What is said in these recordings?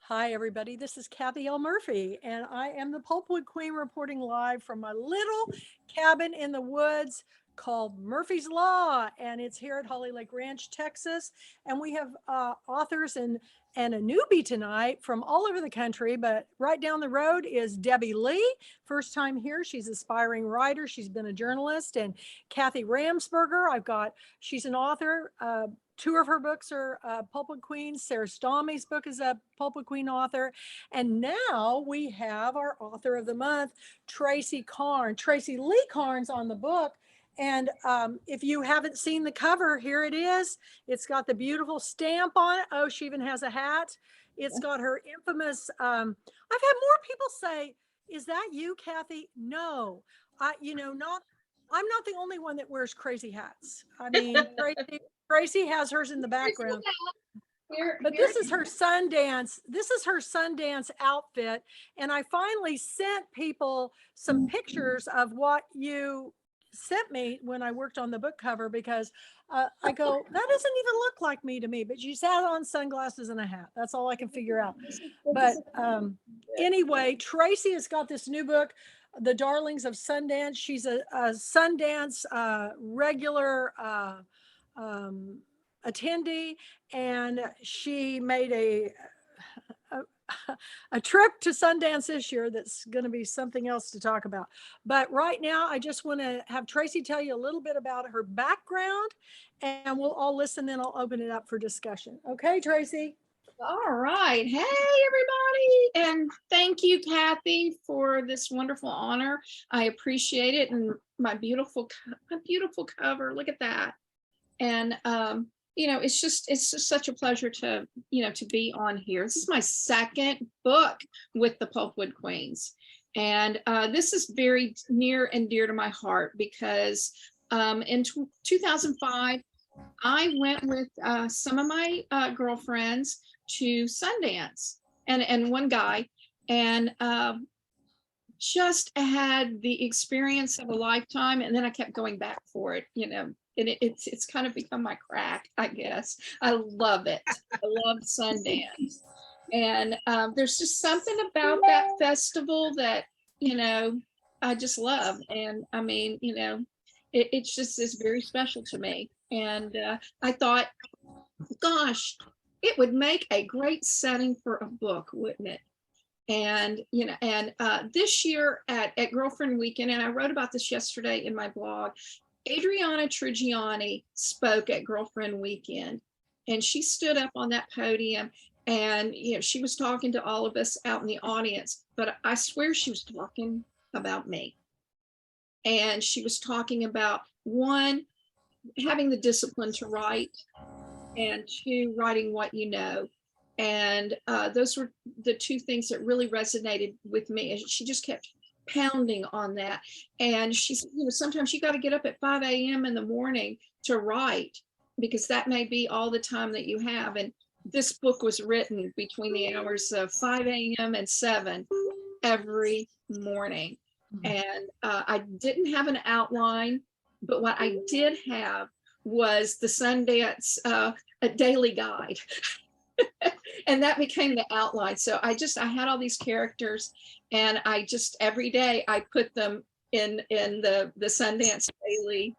Hi, everybody. This is Kathy L. Murphy, and I am the Pulpwood Queen reporting live from my little cabin in the woods called Murphy's Law, and it's here at Holly Lake Ranch, Texas. And we have authors and a newbie tonight from all over the country, but right down the road is Debbie Lee. First time here. She's an aspiring writer. She's been a journalist. And Kathy Ramsberger, she's an author. Two of her books are Pulpwood Queens. Sarah Stomey's book is a Pulpwood Queen author. And now we have our author of the month, Tracy Lea Carnes on the book. And if you haven't seen the cover, here it is. It's got the beautiful stamp on it. Oh, she even has a hat. It's got her infamous, I've had more people say, is that you, Kathy? No, I'm not the only one that wears crazy hats. I mean, Tracy has hers in the background. But this is her Sundance. This is her Sundance outfit. And I finally sent people some pictures of what you sent me when I worked on the book cover, because I go, that doesn't even look like me to me, but she's had on sunglasses and a hat. That's all I can figure out. But anyway, Tracy has got this new book, The Darlings of Sundance. She's a Sundance regular attendee, and she made a trip to Sundance this year that's going to be something else to talk about. But right now, I just want to have Tracy tell you a little bit about her background, and we'll all listen, then I'll open it up for discussion. Okay, Tracy? All right. Hey, everybody. And thank you, Kathy, for this wonderful honor. I appreciate it. And my beautiful cover. Look at that. And, it's just such a pleasure to be on here. This is my second book with the Pulpwood Queens. And this is very near and dear to my heart because in 2005, I went with some of my girlfriends to Sundance and one guy, and just had the experience of a lifetime. And then I kept going back for it, and it's kind of become my crack, I guess. I love it. I love Sundance. And there's just something about that festival that, I just love. And I mean, it's just is very special to me. And I thought, gosh, it would make a great setting for a book, wouldn't it? And, this year at Girlfriend Weekend, and I wrote about this yesterday in my blog, Adriana Trigiani spoke at Girlfriend Weekend, and she stood up on that podium and, she was talking to all of us out in the audience, but I swear she was talking about me. And she was talking about, one, having the discipline to write, and two, writing what you know. And those were the two things that really resonated with me. And she just kept pounding on that. And she said, sometimes you got to get up at 5 a.m. in the morning to write, because that may be all the time that you have. And this book was written between the hours of 5 a.m. and 7 every morning. And I didn't have an outline, but what I did have was the Sundance a daily guide. And that became the outline. So I had all these characters, and I just every day I put them in the Sundance daily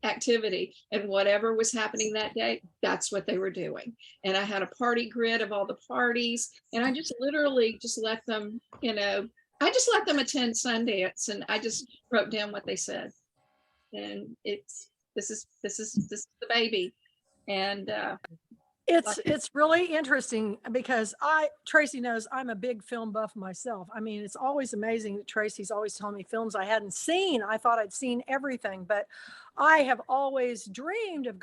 activity, and whatever was happening that day, that's what they were doing. And I had a party grid of all the parties, and I just literally just let them, attend Sundance, and I just wrote down what they said. And this is the baby. And it's really interesting because Tracy knows I'm a big film buff myself. I mean, it's always amazing that Tracy's always telling me films I hadn't seen. I thought I'd seen everything, but I have always dreamed of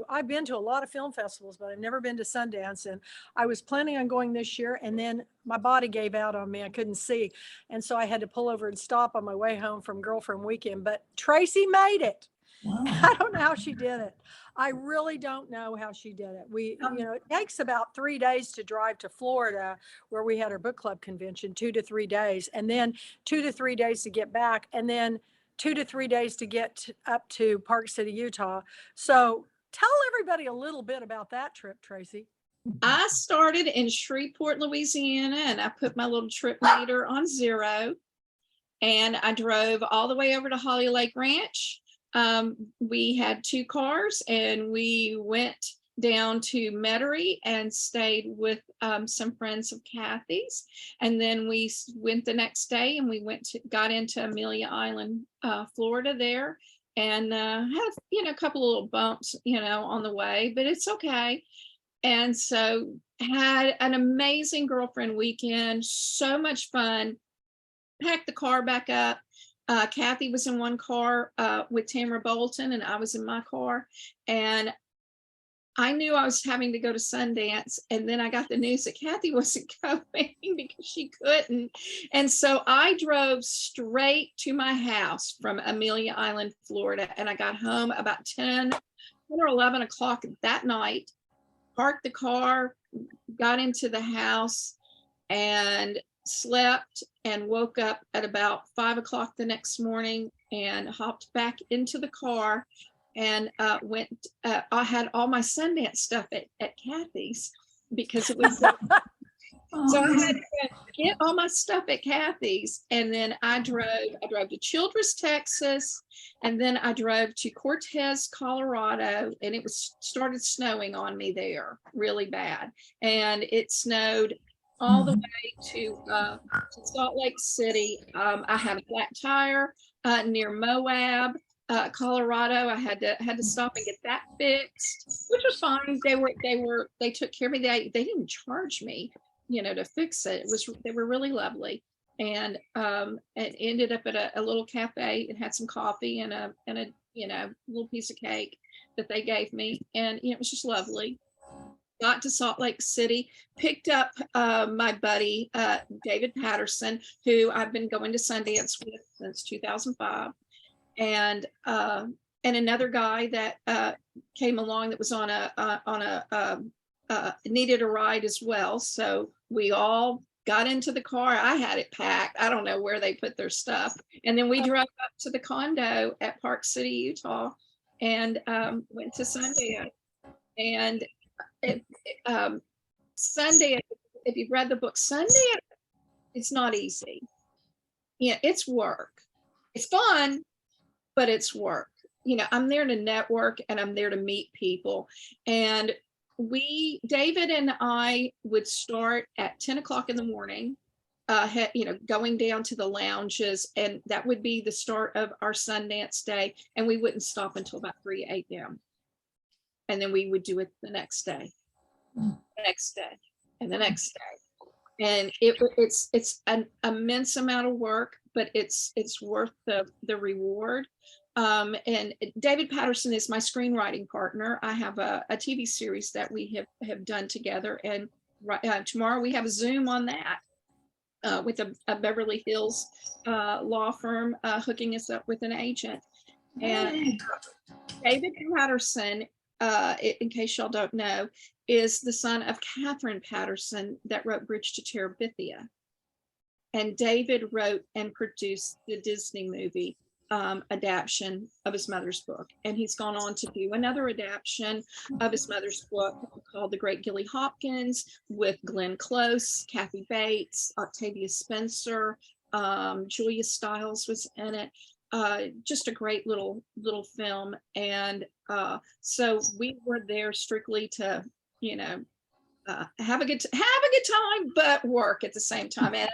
I've been to a lot of film festivals, but I've never been to Sundance. And I was planning on going this year, and then my body gave out on me. I couldn't see. And so I had to pull over and stop on my way home from Girlfriend Weekend, but Tracy made it. Wow. I don't know how she did it. I really don't know how she did it. It takes about 3 days to drive to Florida, where we had our book club convention, 2 to 3 days, and then 2 to 3 days to get back, and then 2 to 3 days to get up to Park City, Utah. So Tell everybody a little bit about that trip, Tracy. I started in Shreveport, Louisiana, and I put my little trip meter on 0. And I drove all the way over to Holly Lake Ranch. We had 2 cars, and we went down to Metairie and stayed with some friends of Kathy's. And then we went the next day, and we got into Amelia Island, Florida there, and had a couple of little bumps, on the way, but it's okay. And so had an amazing girlfriend weekend, so much fun. Packed the car back up. Kathy was in one car with Tamara Bolton, and I was in my car. And I knew I was having to go to Sundance. And then I got the news that Kathy wasn't going because she couldn't. And so I drove straight to my house from Amelia Island, Florida. And I got home about 10 or 11 o'clock that night, parked the car, got into the house, and slept, and woke up at about 5 o'clock the next morning and hopped back into the car and went. I had all my Sundance stuff at Kathy's because it was. So I had to get all my stuff at Kathy's, and then I drove to Childress, Texas, and then I drove to Cortez, Colorado, and it started snowing on me there really bad. And it snowed all the way to Salt Lake City. I had a flat tire near Moab, Colorado. I had to stop and get that fixed, which was fine. They took care of me. They didn't charge me, to fix it. They were really lovely. And it ended up at a little cafe and had some coffee and a little piece of cake that they gave me, and it was just lovely. Got to Salt Lake City, picked up my buddy, David Patterson, who I've been going to Sundance with since 2005. And another guy that came along that was on a needed a ride as well. So we all got into the car. I had it packed. I don't know where they put their stuff. And then we drove up to the condo at Park City, Utah, and went to Sundance. And Sundance, if you've read the book, Sundance, it's not easy. It's work. It's fun, but it's work. I'm there to network, and I'm there to meet people. And David and I would start at 10 o'clock in the morning, going down to the lounges, and that would be the start of our Sundance day. And we wouldn't stop until about 3 a.m. And then we would do it the next day, the next day, and the next day. And it's an immense amount of work, but it's worth the reward. And David Patterson is my screenwriting partner. I have a TV series that we have done together, and tomorrow we have a Zoom on that with a Beverly Hills law firm hooking us up with an agent. And David Patterson, in case y'all don't know, is the son of Catherine Patterson that wrote Bridge to Terabithia. And David wrote and produced the Disney movie adaptation of his mother's book. And he's gone on to do another adaptation of his mother's book called The Great Gilly Hopkins with Glenn Close, Kathy Bates, Octavia Spencer, Julia Stiles was in it. Just a great little film. And so we were there strictly to, have a good time, but work at the same time. And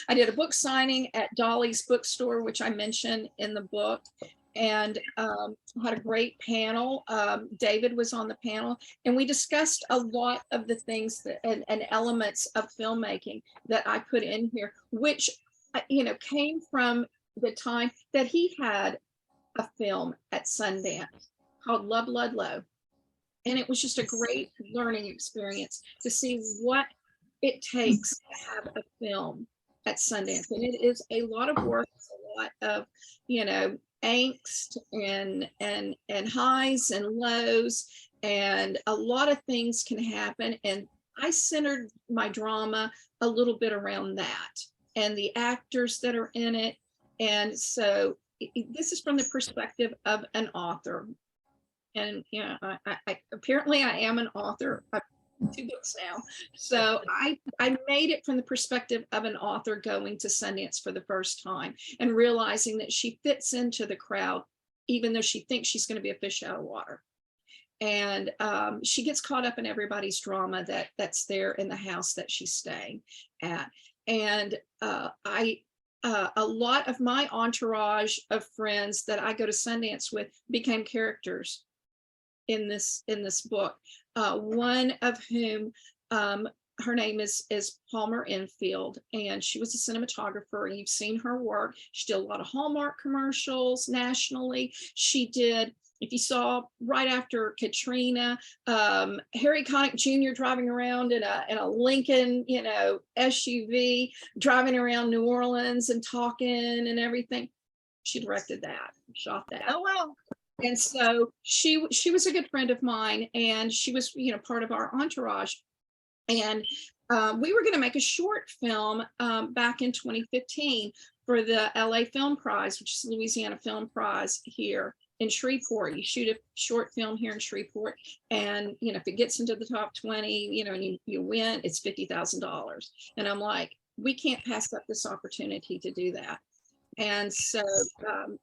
I did a book signing at Dolly's bookstore, which I mentioned in the book, and had a great panel. David was on the panel, and we discussed a lot of the things and elements of filmmaking that I put in here, which came from the time that he had a film at Sundance called Love Ludlow. And it was just a great learning experience to see what it takes to have a film at Sundance. And it is a lot of work, a lot of, angst and highs and lows, and a lot of things can happen. And I centered my drama a little bit around that and the actors that are in it. And so this is from the perspective of an author. And I apparently I am an author. I've written 2 books now. So I made it from the perspective of an author going to Sundance for the first time and realizing that she fits into the crowd, even though she thinks she's going to be a fish out of water. And she gets caught up in everybody's drama that's there in the house that she's staying at. And a lot of my entourage of friends that I go to Sundance with became characters in this book. One of whom, her name is Palmer Enfield, and she was a cinematographer, and you've seen her work. She did a lot of Hallmark commercials nationally. She did, if you saw right after Katrina, Harry Connick Jr. driving around in a Lincoln, SUV, driving around New Orleans and talking and everything. She directed that, shot that. Oh, wow. And so she was a good friend of mine, and she was, part of our entourage. And we were going to make a short film back in 2015 for the LA Film Prize, which is Louisiana Film Prize here in Shreveport. You shoot a short film here in Shreveport, and if it gets into the top 20, and you win, it's $50,000. And I'm like, we can't pass up this opportunity to do that. And so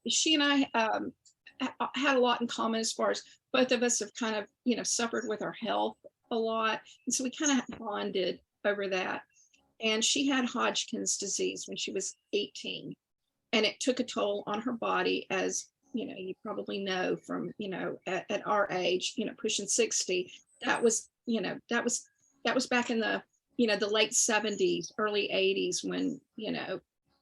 she and I had a lot in common, as far as both of us have kind of, suffered with our health a lot. And so we kind of bonded over that. And she had Hodgkin's disease when she was 18. And it took a toll on her body, as, you probably know from, at our age, pushing 60. That was back in the, the late 70s, early 80s, when,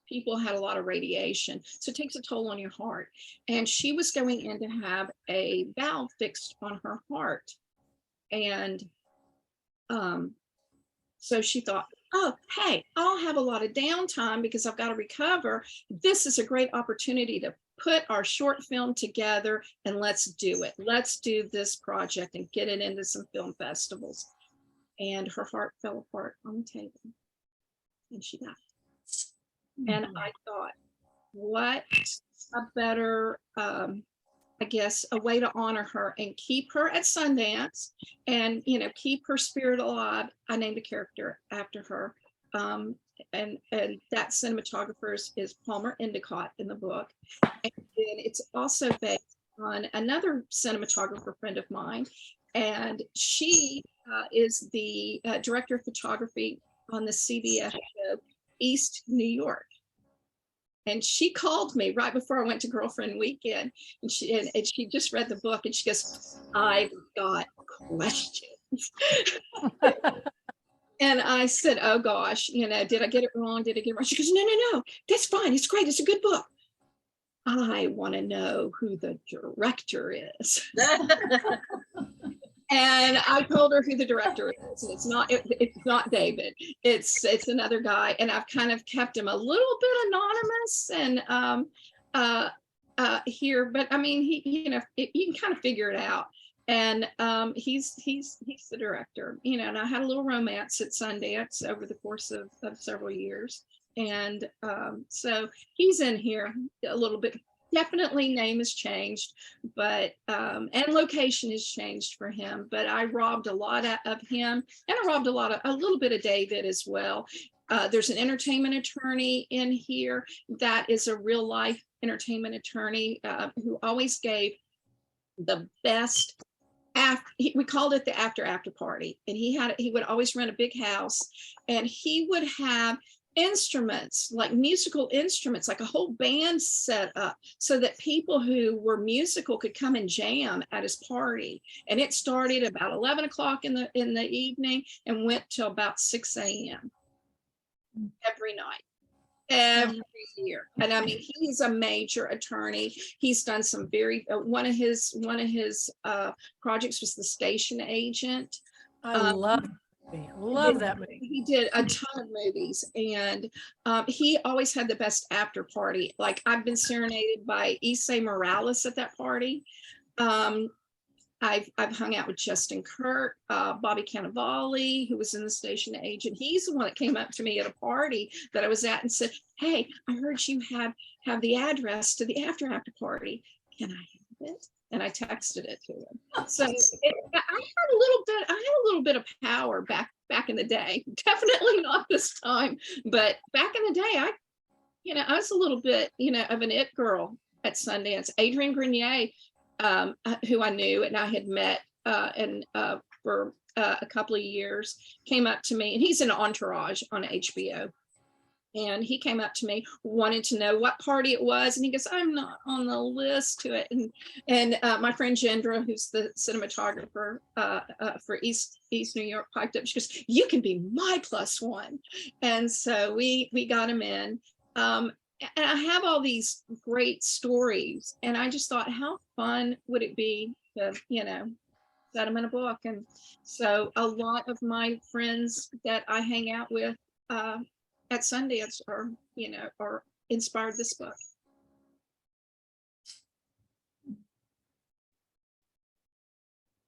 people had a lot of radiation. So it takes a toll on your heart. And she was going in to have a valve fixed on her heart. And so she thought, oh, hey, I'll have a lot of downtime because I've got to recover. This is a great opportunity to put our short film together, and let's do it. Let's do this project and get it into some film festivals. And her heart fell apart on the table, and she died. And I thought, what a better, I guess, a way to honor her and keep her at Sundance and, keep her spirit alive. I named a character after her. And that cinematographer is Palmer Endicott in the book. And it's also based on another cinematographer friend of mine. And she is the director of photography on the CBS show East New York. And she called me right before I went to Girlfriend Weekend, and she just read the book, and she goes, I've got questions. And I said, oh gosh, did I get it wrong? Did I get it wrong? She goes, no, that's fine. It's great. It's a good book. I want to know who the director is. And I told her who the director is. And it's not David. It's another guy. And I've kind of kept him a little bit anonymous and here, but I mean, he, you can kind of figure it out. And he's the director, and I had a little romance at Sundance over the course of several years. And so he's in here a little bit. Definitely name has changed, but and location has changed for him, but I robbed a lot of him, and I robbed a little bit of David as well. There's an entertainment attorney in here that is a real life entertainment attorney who always gave the best we called it the after party. And he would always rent a big house, and he would have instruments, like musical instruments, like a whole band set up so that people who were musical could come and jam at his party. And it started about 11 o'clock in the evening and went till about 6 a.m. every night, every year. And I mean, he's a major attorney. He's done some one of his projects was The Station Agent. I love that movie. He did a ton of movies, and he always had the best after party. Like, I've been serenaded by Issei Morales at that party. I've hung out with Justin Kirk, Bobby Cannavale, who was in The Station Agent. He's the one that came up to me at a party that I was at and said, hey, I heard you have the address to the after party. Can I have it? and I texted it to him. So I had a little bit of power back in the day. Definitely not this time, but back in the day, I was a little bit, of an it girl at Sundance. Adrian Grenier, who I knew and I had met for a couple of years, came up to me, and he's in Entourage on HBO. And he came up to me, wanted to know what party it was. And he goes, I'm not on the list to it. And my friend Jendra, who's the cinematographer for East New York, piped up. She goes, you can be my +1. And so we got him in. And I have all these great stories. And I just thought, how fun would it be to, set them in a book? And so a lot of my friends that I hang out with at Sundance are inspired this book.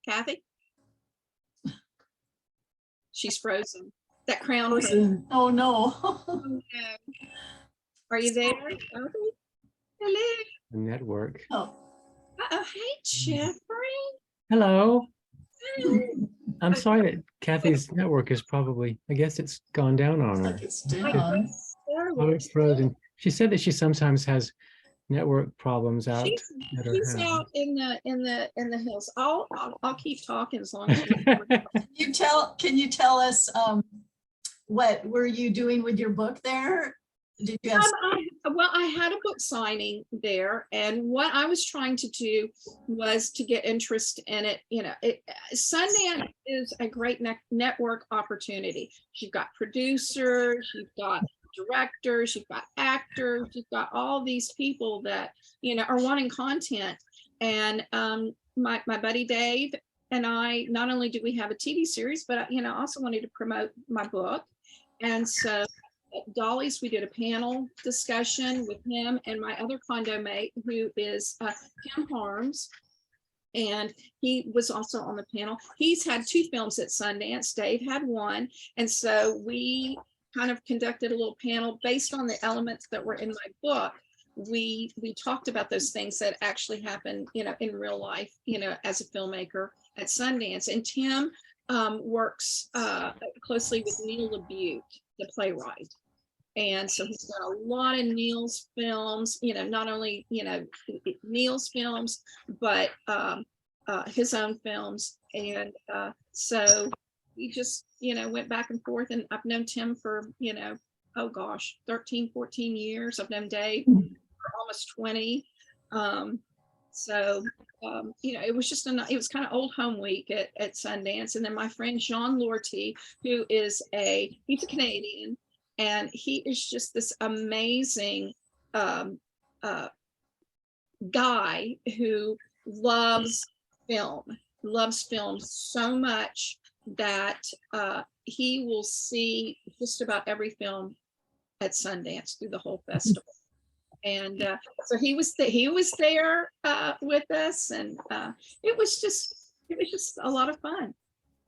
Kathy? She's frozen. That crown. Frozen. Oh no. Oh, no. Are you there? Kathy? Hello. The network. Oh. Hey, Jeffrey. Hello. Hello. I'm sorry that Kathy's network is probably, I guess it's gone down on her. Like it's down. Oh, it's frozen. She said that she sometimes has network problems out at her She's house. out in the hills. I'll keep talking as long as Can you tell us what were you doing with your book there? Did you have I had a book signing there, and what I was trying to do was to get interest in it. Sundance is a great network opportunity. You've got producers, you've got directors, you've got actors, you've got all these people that are wanting content. And my buddy Dave and I, not only do we have a TV series, but I also wanted to promote my book. And so at Dolly's, we did a panel discussion with him and my other condo mate, who is Tim Harms, and he was also on the panel. He's had 2 films at Sundance. Dave had 1, and so we kind of conducted a little panel based on the elements that were in my book. We talked about those things that actually happen, in real life, as a filmmaker at Sundance. And Tim works closely with Neil LaBute, the playwright. And so he's got a lot of Neil's films, not only, Neil's films, but his own films. And so we just, went back and forth, and I've known Tim for, 13, 14 years. I've known Dave for almost 20. It was just it was kind of old home week at Sundance. And then my friend Jean Lortie, who is he's a Canadian, and he is just this amazing guy who loves film so much that he will see just about every film at Sundance through the whole festival. And so he was there with us, and it was just a lot of fun.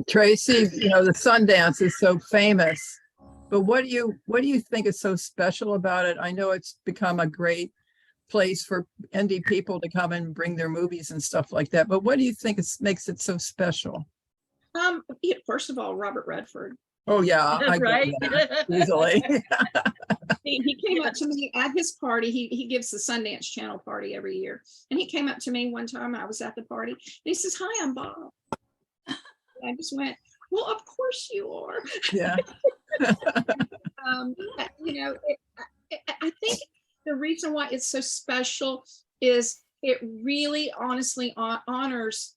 Tracy, the Sundance is so famous, but what do you think is so special about it? I know it's become a great place for indie people to come and bring their movies and stuff like that, but what do you think makes it so special? First of all, Robert Redford. Oh yeah, I right. Easily. He came up to me at his party. He gives the Sundance Channel party every year, and he came up to me one time. I was at the party, and he says, "Hi, I'm Bob." I just went, "Well, of course you are." Yeah. I think the reason why it's so special is it really, honestly, honors.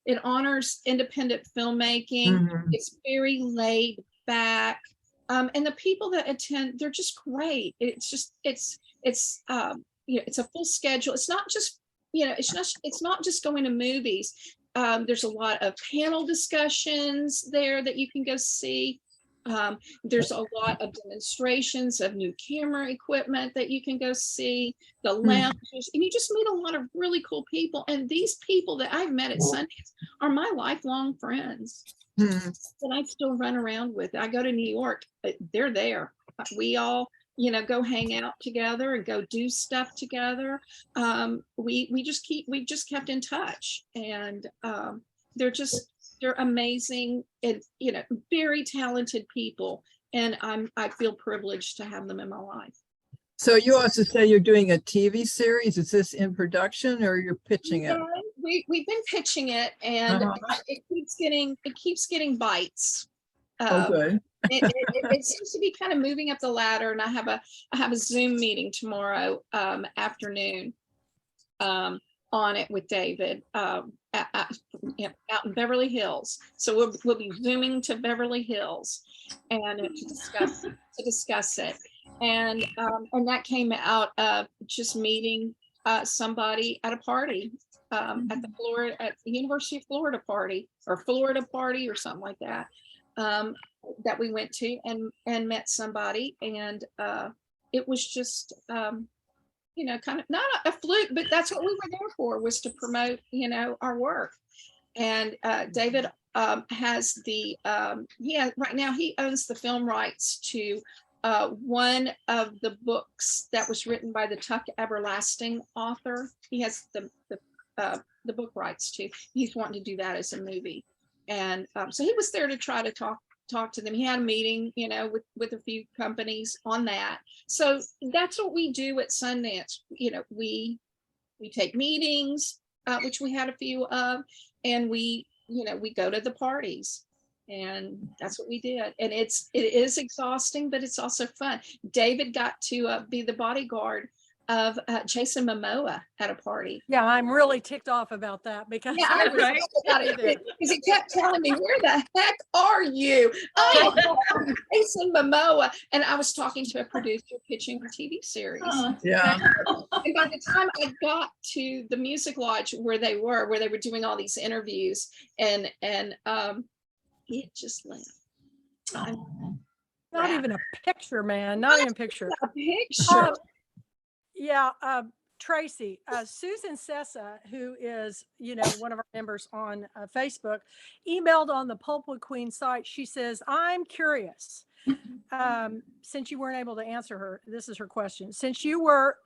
It honors independent filmmaking. Mm-hmm. It's very laid back. And the people that attend, they're just great. It's a full schedule. It's not just, it's not just going to movies. There's a lot of panel discussions there that you can go see. There's a lot of demonstrations of new camera equipment that you can go see, the lounges, and you just meet a lot of really cool people. And these people that I've met at Sundance are my lifelong friends that I still run around with. I go to New York, they're there. We all go hang out together and go do stuff together. We just kept in touch, and they're amazing and very talented people, and I feel privileged to have them in my life. So you also say you're doing a TV series. Is this in production or you're pitching it? Yeah, we've been pitching it, and Uh-huh. it keeps getting bites. Oh, good. It seems to be kind of moving up the ladder, and I have a Zoom meeting tomorrow afternoon on it with David out in Beverly Hills. So we'll be zooming to Beverly Hills and to discuss it. And that came out of just meeting somebody at a party at the University of Florida party or something like that. That we went to and met somebody, and it was just kind of not a fluke, but that's what we were there for, was to promote our work. And David has right now he owns the film rights to one of the books that was written by the Tuck Everlasting author. He has the book rights to. He's wanting to do that as a movie. And so he was there to try to talk to them. He had a meeting, with a few companies on that. So that's what we do at Sundance. We take meetings, which we had a few of, and we go to the parties, and that's what we did. And it is exhausting, but it's also fun. David got to be the bodyguard of Jason Momoa at a party. Yeah, I'm really ticked off about that because Yeah, I I was right? Because he kept telling me, "Where the heck are you?" I am Jason Momoa, and I was talking to a producer pitching a TV series. Yeah. And by the time I got to the Music Lodge where they were doing all these interviews, and it just left. not even a picture, man. Not even a picture. A picture. Yeah, Tracy, Susan Sessa, who is, one of our members on Facebook, emailed on the Pulpwood Queen site. She says, I'm curious, since you weren't able to answer her, this is her question. Since you were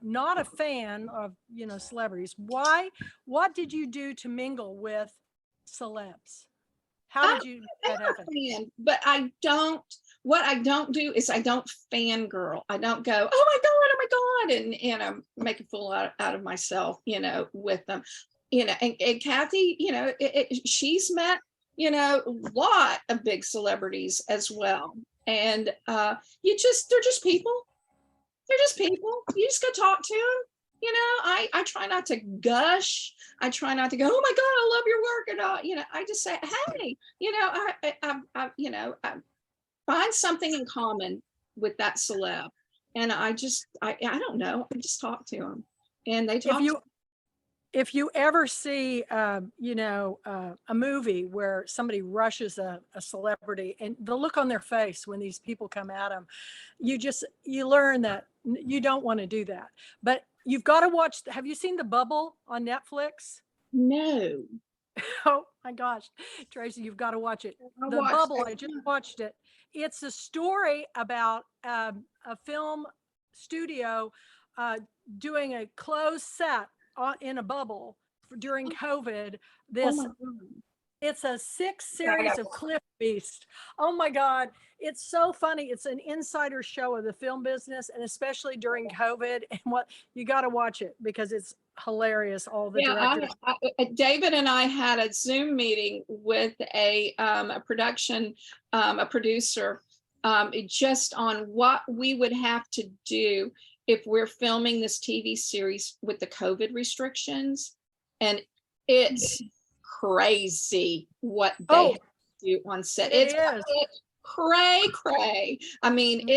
not a fan of, celebrities, what did you do to mingle with celebs? How did you make that happen? But what I don't do is I don't fangirl. I don't go, oh my God, and make a fool out of myself, with them, and Kathy, she's met, a lot of big celebrities as well. And they're just people. They're just people. You just go talk to them. I try not to gush. I try not to go, oh my God, I love your work. And I just say, hey, I find something in common with that celeb. And I don't know. I just talk to them, and they talk. If you ever see, a movie where somebody rushes a celebrity, and the look on their face when these people come at them, you learn that you don't want to do that. But you've got to watch. Have you seen The Bubble on Netflix? No. Oh my gosh, Tracy, you've got to watch it. The Bubble, I just watched it. It's a story about a film studio doing a closed set in a bubble during COVID. It's a 6 series of Cliff Beast. Oh my God. It's so funny. It's an insider show of the film business, and especially during COVID. And you got to watch it because it's hilarious. All the directors. David and I had a Zoom meeting with a producer, just on what we would have to do if we're filming this TV series with the COVID restrictions. And it's crazy what they do on set. It's cray. I mean,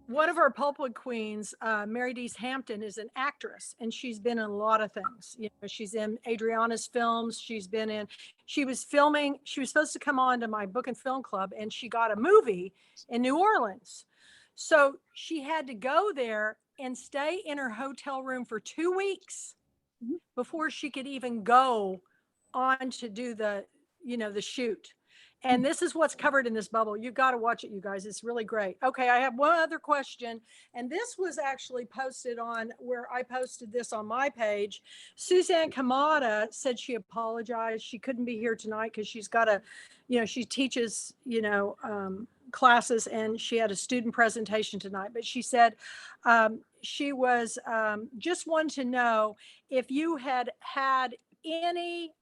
one of our Pulpwood queens, Mary Dees Hampton, is an actress, and she's been in a lot of things. She's in Adriana's films. She was filming. She was supposed to come on to my book and film club, and she got a movie in New Orleans. So she had to go there and stay in her hotel room for 2 weeks before she could even go on to do the shoot. And this is what's covered in this bubble. You got to watch it, you guys. It's really great. Okay, I have one other question. And this was actually posted on where I posted this on my page. Suzanne Kamada said she apologized. She couldn't be here tonight because she's got a, she teaches, classes, and she had a student presentation tonight. But she said she was just wanted to know if you had any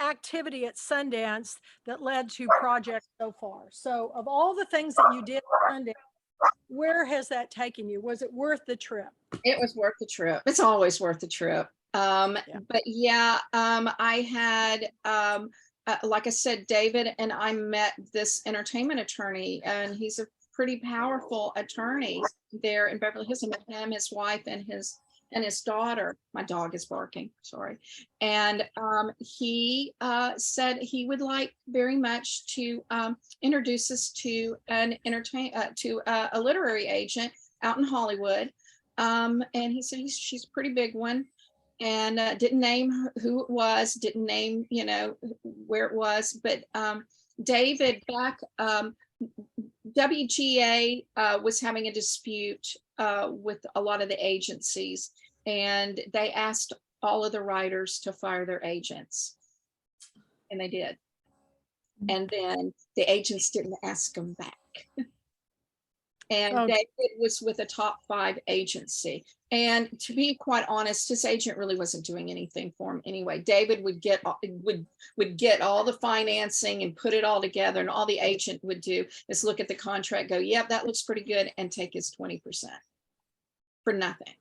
activity at Sundance that led to projects so far. So of all the things that you did at Sundance, where has that taken you? Was it worth the trip? It was worth the trip. It's always worth the trip. But yeah, I had, like I said, David and I met this entertainment attorney, and he's a pretty powerful attorney there in Beverly Hills. I met him, his wife, and his daughter. My dog is barking, sorry. And he said he would like very much to introduce us to a literary agent out in Hollywood. And he said she's a pretty big one, and didn't name who it was, didn't name, where it was. But David, back, WGA was having a dispute with a lot of the agencies, and they asked all of the writers to fire their agents, and they did. And then the agents didn't ask them back. And David was with a top 5 agency. And to be quite honest, his agent really wasn't doing anything for him anyway. David would get all the financing and put it all together, and all the agent would do is look at the contract, go, yep, that looks pretty good, and take his 20% for nothing.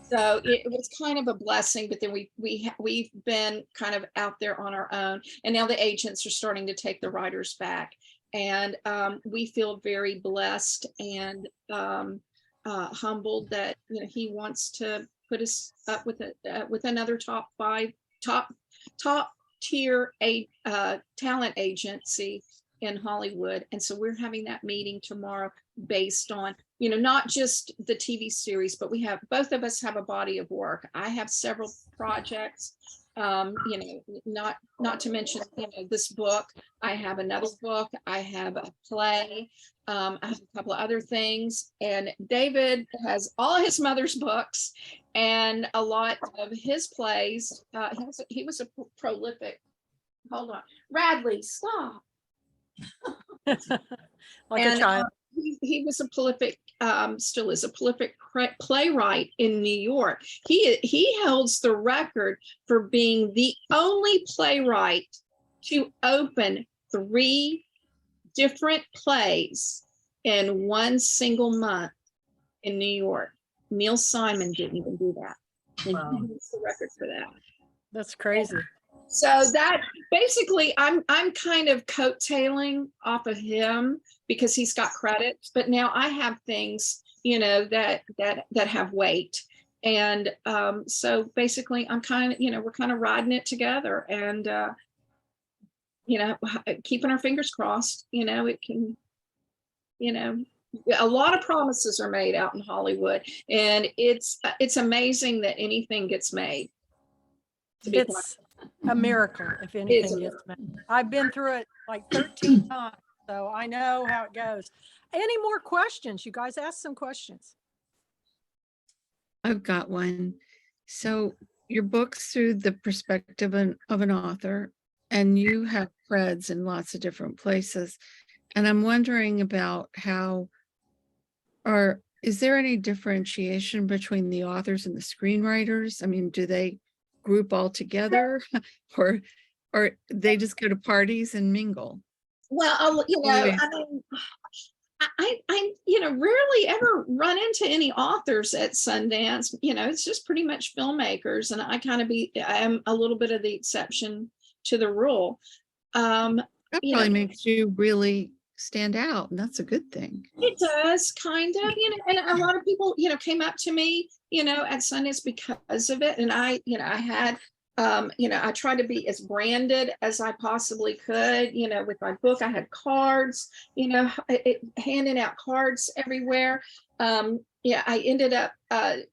So it was kind of a blessing, but then we've been kind of out there on our own, and now the agents are starting to take the writers back. And we feel very blessed and humbled that he wants to put us up with another top tier talent agency in Hollywood. And so we're having that meeting tomorrow based on not just the TV series, but both of us have a body of work. I have several projects. Not to mention, this book. I have another book. I have a play. I have a couple of other things. And David has all his mother's books and a lot of his plays. He was a prolific. Hold on, Radley, stop. Like a child. He was a prolific, still is a prolific playwright in New York. He holds the record for being the only playwright to open 3 different plays in one single month in New York. Neil Simon didn't even do that. And Wow. he holds the record for that. That's crazy. So that basically, I'm kind of coattailing off of him because he's got credits, but now I have things, that have weight. And so basically I'm kind of, we're kind of riding it together, and, keeping our fingers crossed, it can, a lot of promises are made out in Hollywood, and it's amazing that anything gets made. It's a miracle if anything gets made. I've been through it like 13 times, so I know how it goes. Any more questions? You guys ask some questions. I've got one. So your book's through the perspective of an author, and you have creds in lots of different places. And I'm wondering about is there any differentiation between the authors and the screenwriters? I mean, do they group all together, or they just go to parties and mingle? Well, I rarely ever run into any authors at Sundance. It's just pretty much filmmakers, and I am a little bit of the exception to the rule. That probably makes you really stand out, and that's a good thing. It does, kind of, and a lot of people, came up to me, at Sundance because of it. And I had, I tried to be as branded as I possibly could, with my book. I had cards, handing out cards everywhere. yeah, I ended up,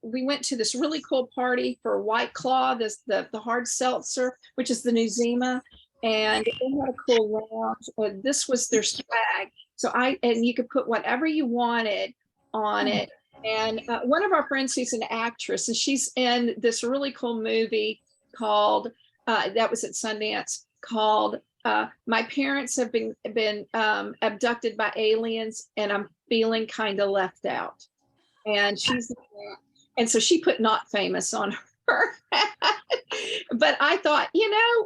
we went to this really cool party for White Claw, the hard seltzer, which is the New Zima. And they had a cool lounge. This was their swag. So and you could put whatever you wanted on it. And one of our friends who's an actress, and she's in this really cool movie called, that was at Sundance, called My Parents Have Been Abducted by Aliens, and I'm Feeling Kind of Left Out. And and so she put not famous on her. But I thought,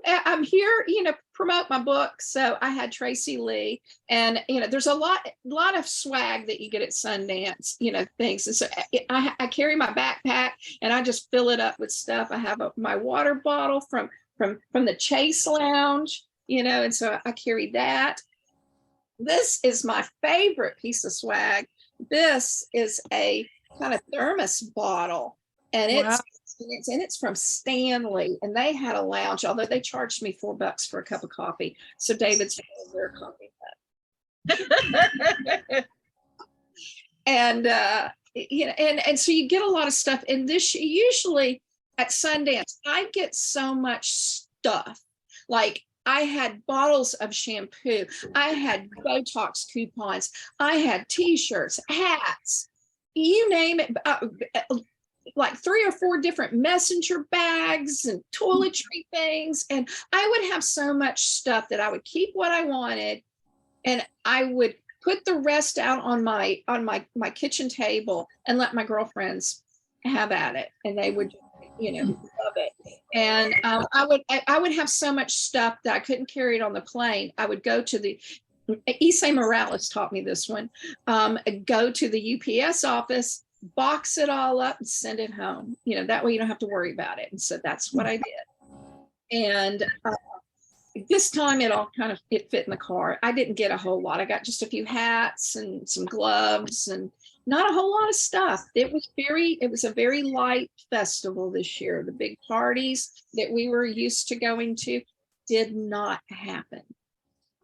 I'm here, promote my book. So I had Tracy Lea, and there's a lot of swag that you get at Sundance, things. And so I carry my backpack and I just fill it up with stuff. I have my water bottle from the Chase Lounge, and so I carry that. This is my favorite piece of swag. This is a kind of thermos bottle, and it's from Stanley, and they had a lounge, although they charged me $4 for a cup of coffee. So David's their coffee cup. And and so you get a lot of stuff. And this usually at Sundance, I get so much stuff. Like I had bottles of shampoo, I had Botox coupons, I had t-shirts, hats, you name it, like 3 or 4 different messenger bags and toiletry things. And I would have so much stuff that I would keep what I wanted, and I would put the rest out on my kitchen table and let my girlfriends have at it, and they would love it. And I would have so much stuff that I couldn't carry it on the plane. I would go to the Isay Morales taught me this one. Go to the UPS office, box it all up, and send it home. That way you don't have to worry about it. And so that's what I did. And this time it fit in the car. I didn't get a whole lot. I got just a few hats and some gloves and not a whole lot of stuff. It was a very light festival this year. The big parties that we were used to going to did not happen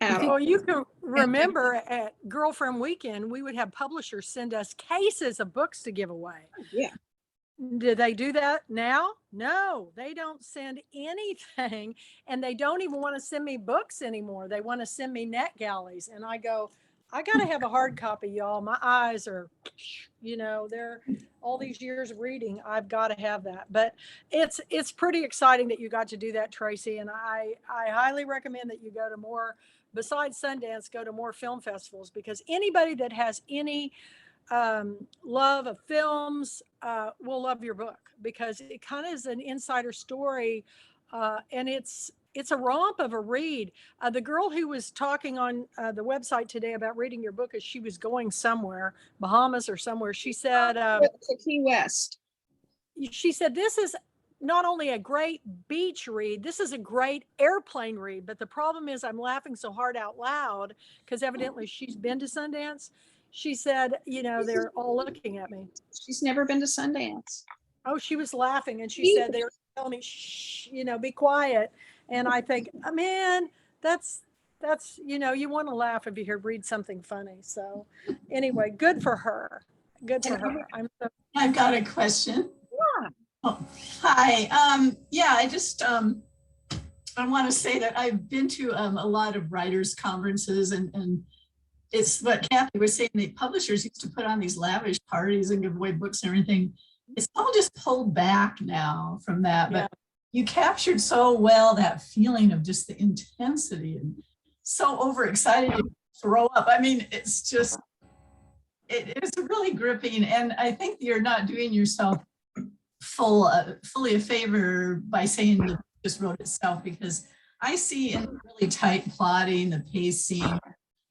at all. Well, you can remember at Girlfriend Weekend, we would have publishers send us cases of books to give away. Yeah. Do they do that now? No, they don't send anything, and they don't even want to send me books anymore. They want to send me NetGalleys, and I go, I got to have a hard copy, y'all. My eyes are, they're all these years of reading. I've got to have that. But it's pretty exciting that you got to do that, Tracy. And I highly recommend that you go to more, besides Sundance, go to more film festivals, because anybody that has any love of films will love your book, because it kind of is an insider story, and it's a romp of a read. The girl who was talking on the website today about reading your book, as she was going somewhere, Bahamas or somewhere, she said, Key West. She said, this is not only a great beach read, this is a great airplane read. But the problem is I'm laughing so hard out loud because evidently she's been to Sundance. She said, they're all looking at me. She's never been to Sundance. Oh, she was laughing, and she said, they were telling me, shh, be quiet. And I think, oh, man, that's, you want to laugh if you read something funny. So anyway, good for her. Good for her. I've got a question. Yeah. Oh, hi. I just, I want to say that I've been to a lot of writers' conferences, and it's what Kathy was saying. The publishers used to put on these lavish parties and give away books and everything. It's all just pulled back now from that. But you captured so well that feeling of just the intensity and so overexcited to throw up. I mean, it's just, it's really gripping. And I think you're not doing yourself fully a favor by saying the book just wrote itself, because I see in the really tight plotting, the pacing,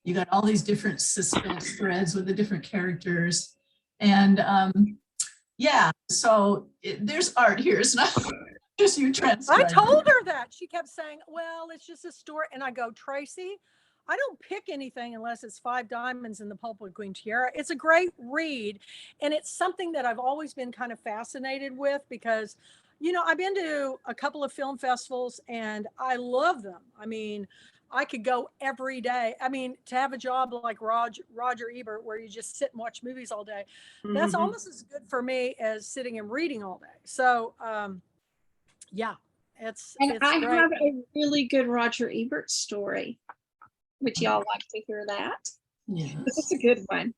you got all these different suspense threads with the different characters. And so there's art here. It's not just you transcribing. I told her that. She kept saying, well, it's just a story. And I go, Tracy, I don't pick anything unless it's 5 diamonds in the Pulpwood Queen Tiara. It's a great read. And it's something that I've always been kind of fascinated with, because, I've been to a couple of film festivals and I love them. I mean, I could go every day. I mean, to have a job like Roger Ebert, where you just sit and watch movies all day, that's Mhm. almost as good for me as sitting and reading all day. So, yeah, And it's I great. have a really good Roger Ebert story. Would y'all like to hear that? This is Yes. a good one.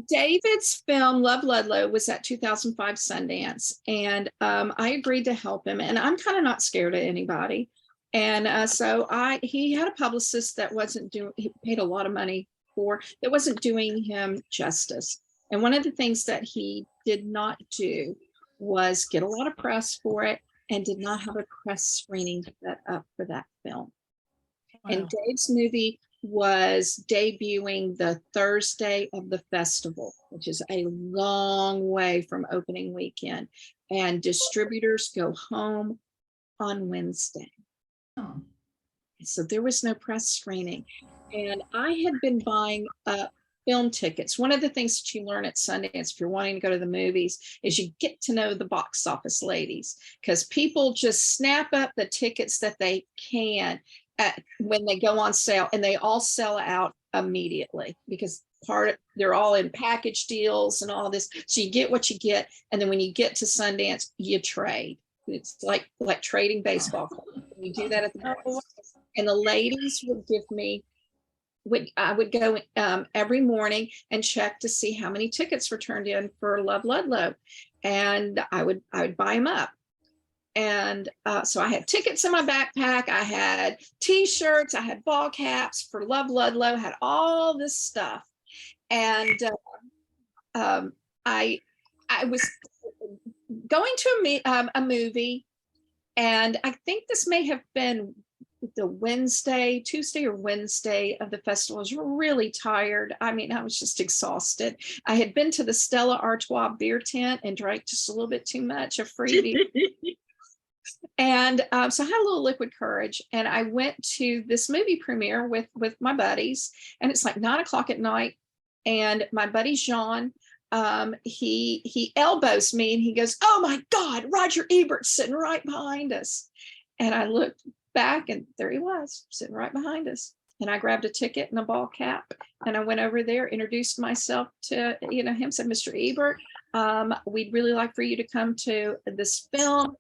David's film Love Ludlow was at 2005 Sundance, and I agreed to help him. And I'm kind of not scared of anybody. And so he had a publicist that wasn't doing, he paid a lot of money for, that wasn't doing him justice. And one of the things that he did not do was get a lot of press for it, and did not have a press screening set up for that film. And Wow. Dave's movie was debuting the Thursday of the festival, which is a long way from opening weekend. And distributors go home on Wednesday. Oh. So there was no press screening. And I had been buying film tickets. One of the things that you learn at Sundance, if you're wanting to go to the movies, is you get to know the box office ladies, because people just snap up the tickets that they can when they go on sale, and they all sell out immediately, because they're all in package deals and all this. So you get what you get, and then when you get to Sundance, you trade. It's like trading baseball cards. You do that at the and the ladies would give me. I would go every morning and check to see how many tickets were turned in for Love Ludlow, and I would buy them up. And so I had tickets in my backpack. I had T-shirts. I had ball caps for Love Ludlow. Had all this stuff, and I was going to a movie, and I think this may have been the Tuesday or Wednesday of the festival. I was really tired. I mean, I was just exhausted. I had been to the Stella Artois beer tent and drank just a little bit too much of free beer. And so I had a little liquid courage, and I went to this movie premiere with my buddies, and it's like 9 o'clock at night. And my buddy Jean, he elbows me, and he goes, "Oh my God, Roger Ebert's sitting right behind us." And I looked back, and there he was, sitting right behind us. And I grabbed a ticket and a ball cap, and I went over there, introduced myself to him, said, "Mr. Ebert, we'd really like for you to come to this film.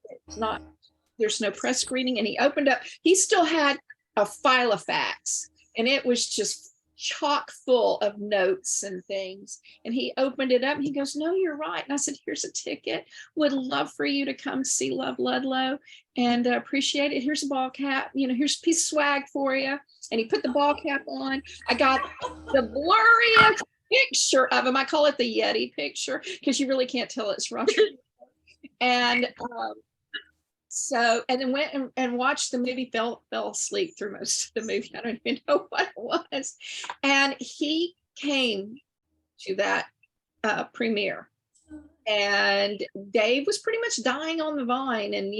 There's no press screening." And he opened up, he still had a file of facts, and it was just chock full of notes and things. And he opened it up, and he goes, "No, you're right." And I said, "Here's a ticket. Would love for you to come see Love Ludlow, and appreciate it. Here's a ball cap. Here's a piece of swag for you." And he put the ball cap on. I got the blurriest picture of him. I call it the Yeti picture, because you really can't tell it's Roger. And and then went and watched the movie, fell asleep through most of the movie. I don't even know what it was. And he came to that premiere, and Dave was pretty much dying on the vine, and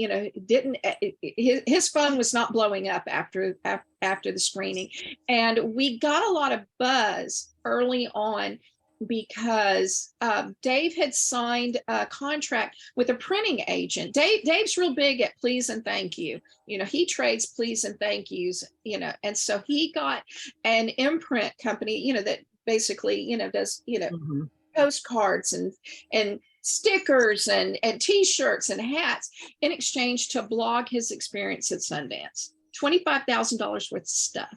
his phone was not blowing up after the screening. And we got a lot of buzz early on, because Dave had signed a contract with a printing agent. Dave's real big at please and thank you. He trades please and thank yous, and so he got an imprint company, that basically, does, Mhm. postcards and stickers and T-shirts and hats in exchange to blog his experience at Sundance. $25,000 worth of stuff.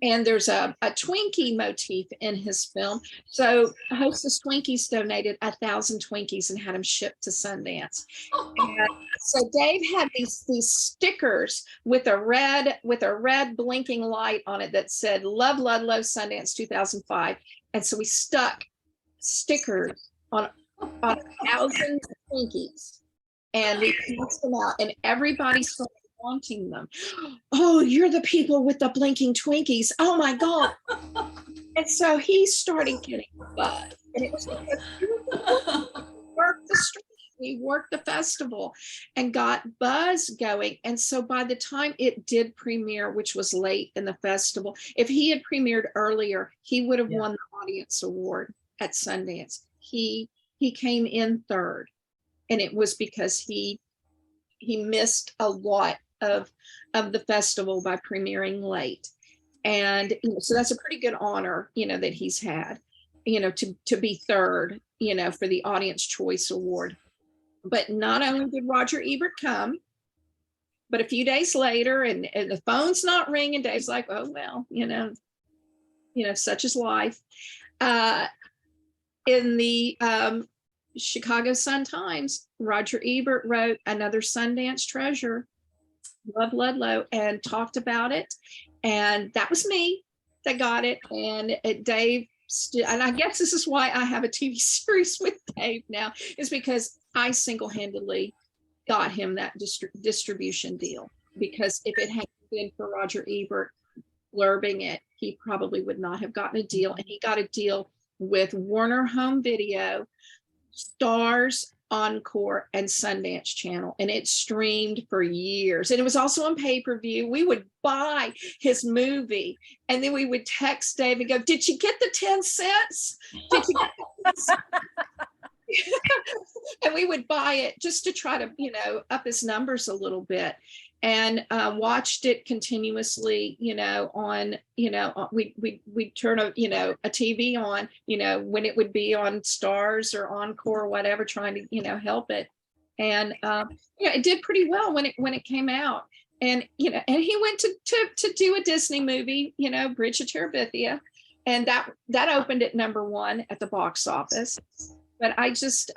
And there's a Twinkie motif in his film. So Hostess Twinkies donated 1,000 Twinkies and had them shipped to Sundance. And so Dave had these stickers with a red blinking light on it that said Love Ludlow Sundance 2005. And so we stuck stickers on 1,000 Twinkies, and we passed them out, and everybody started wanting them. "Oh, you're the people with the blinking Twinkies. Oh my God." And so he started getting buzz. And it was because he worked the street, he worked the festival, and got buzz going. And so by the time it did premiere, which was late in the festival, if he had premiered earlier, he would have won the audience award at Sundance. He came in third, and it was because he missed a lot of the festival by premiering late. And so that's a pretty good honor, that he's had, to be third, for the Audience Choice Award. But not only did Roger Ebert come, but a few days later, and the phone's not ringing, Dave's like, oh, well, such is life. In the Chicago Sun-Times, Roger Ebert wrote another Sundance treasure, Love Ludlow, and talked about it. And that was me that got it. And Dave, and I guess this is why I have a TV series with Dave now, is because I single-handedly got him that distribution deal. Because if it hadn't been for Roger Ebert blurbing it, he probably would not have gotten a deal. And he got a deal with Warner Home Video, Stars, Encore, and Sundance Channel, and it streamed for years. And it was also on pay-per-view. We would buy his movie, and then we would text Dave and go, "Did you get the 10 cents? Did you get the 10 cents?" And we would buy it just to try to, up his numbers a little bit. And watched it continuously, on, we'd turn a TV on, when it would be on Stars or Encore or whatever, trying to, help it. And, it did pretty well when it came out. And, and he went to do a Disney movie, Bridge of Terabithia. And that opened at #1 at the box office. But I just,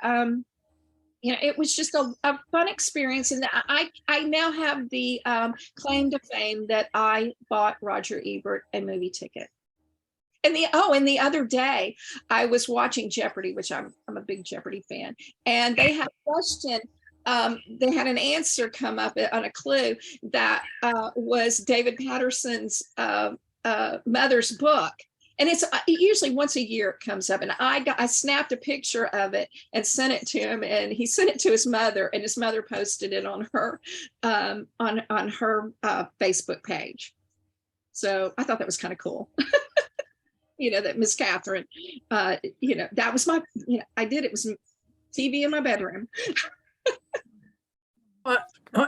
it was just a fun experience. And I now have the claim to fame that I bought Roger Ebert a movie ticket. And the other day I was watching Jeopardy, which I'm a big Jeopardy fan. And they had a question, they had an answer come up on a clue that was David Patterson's mother's book. And it's usually once a year it comes up, and I snapped a picture of it and sent it to him, and he sent it to his mother, and his mother posted it on her Facebook page. So I thought that was kind of cool. That Miss Catherine, that was my, I did, it was TV in my bedroom. I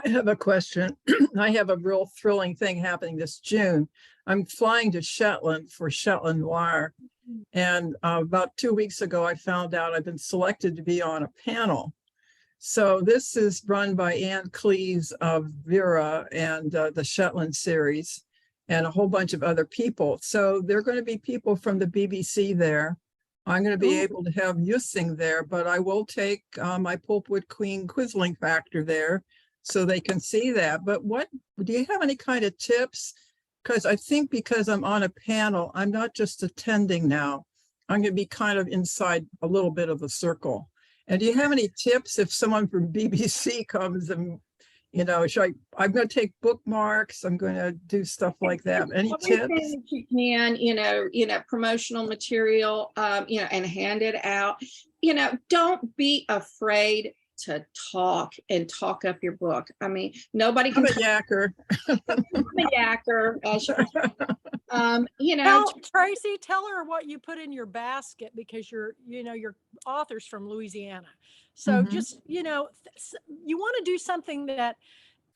have a question. I have a real thrilling thing happening this June. I'm flying to Shetland for Shetland Noir. And about 2 weeks ago, I found out I've been selected to be on a panel. So this is run by Ann Cleese of Vera and the Shetland series and a whole bunch of other people. So there are going to be people from the BBC there. I'm going to be able to have Yussing there, but I will take my Pulpwood Queen Quisling factor there so they can see that. But do you have any kind of tips? Because I think because I'm on a panel, I'm not just attending now. I'm going to be kind of inside a little bit of a circle. And do you have any tips if someone from BBC comes and, I'm going to take bookmarks. I'm going to do stuff like that. Any tips? That you can, promotional material, and hand it out. Don't be afraid to talk up your book. I mean, nobody can. I'm a yacker. Tracy, tell her what you put in your basket, because your author's from Louisiana. So just, you want to do something that,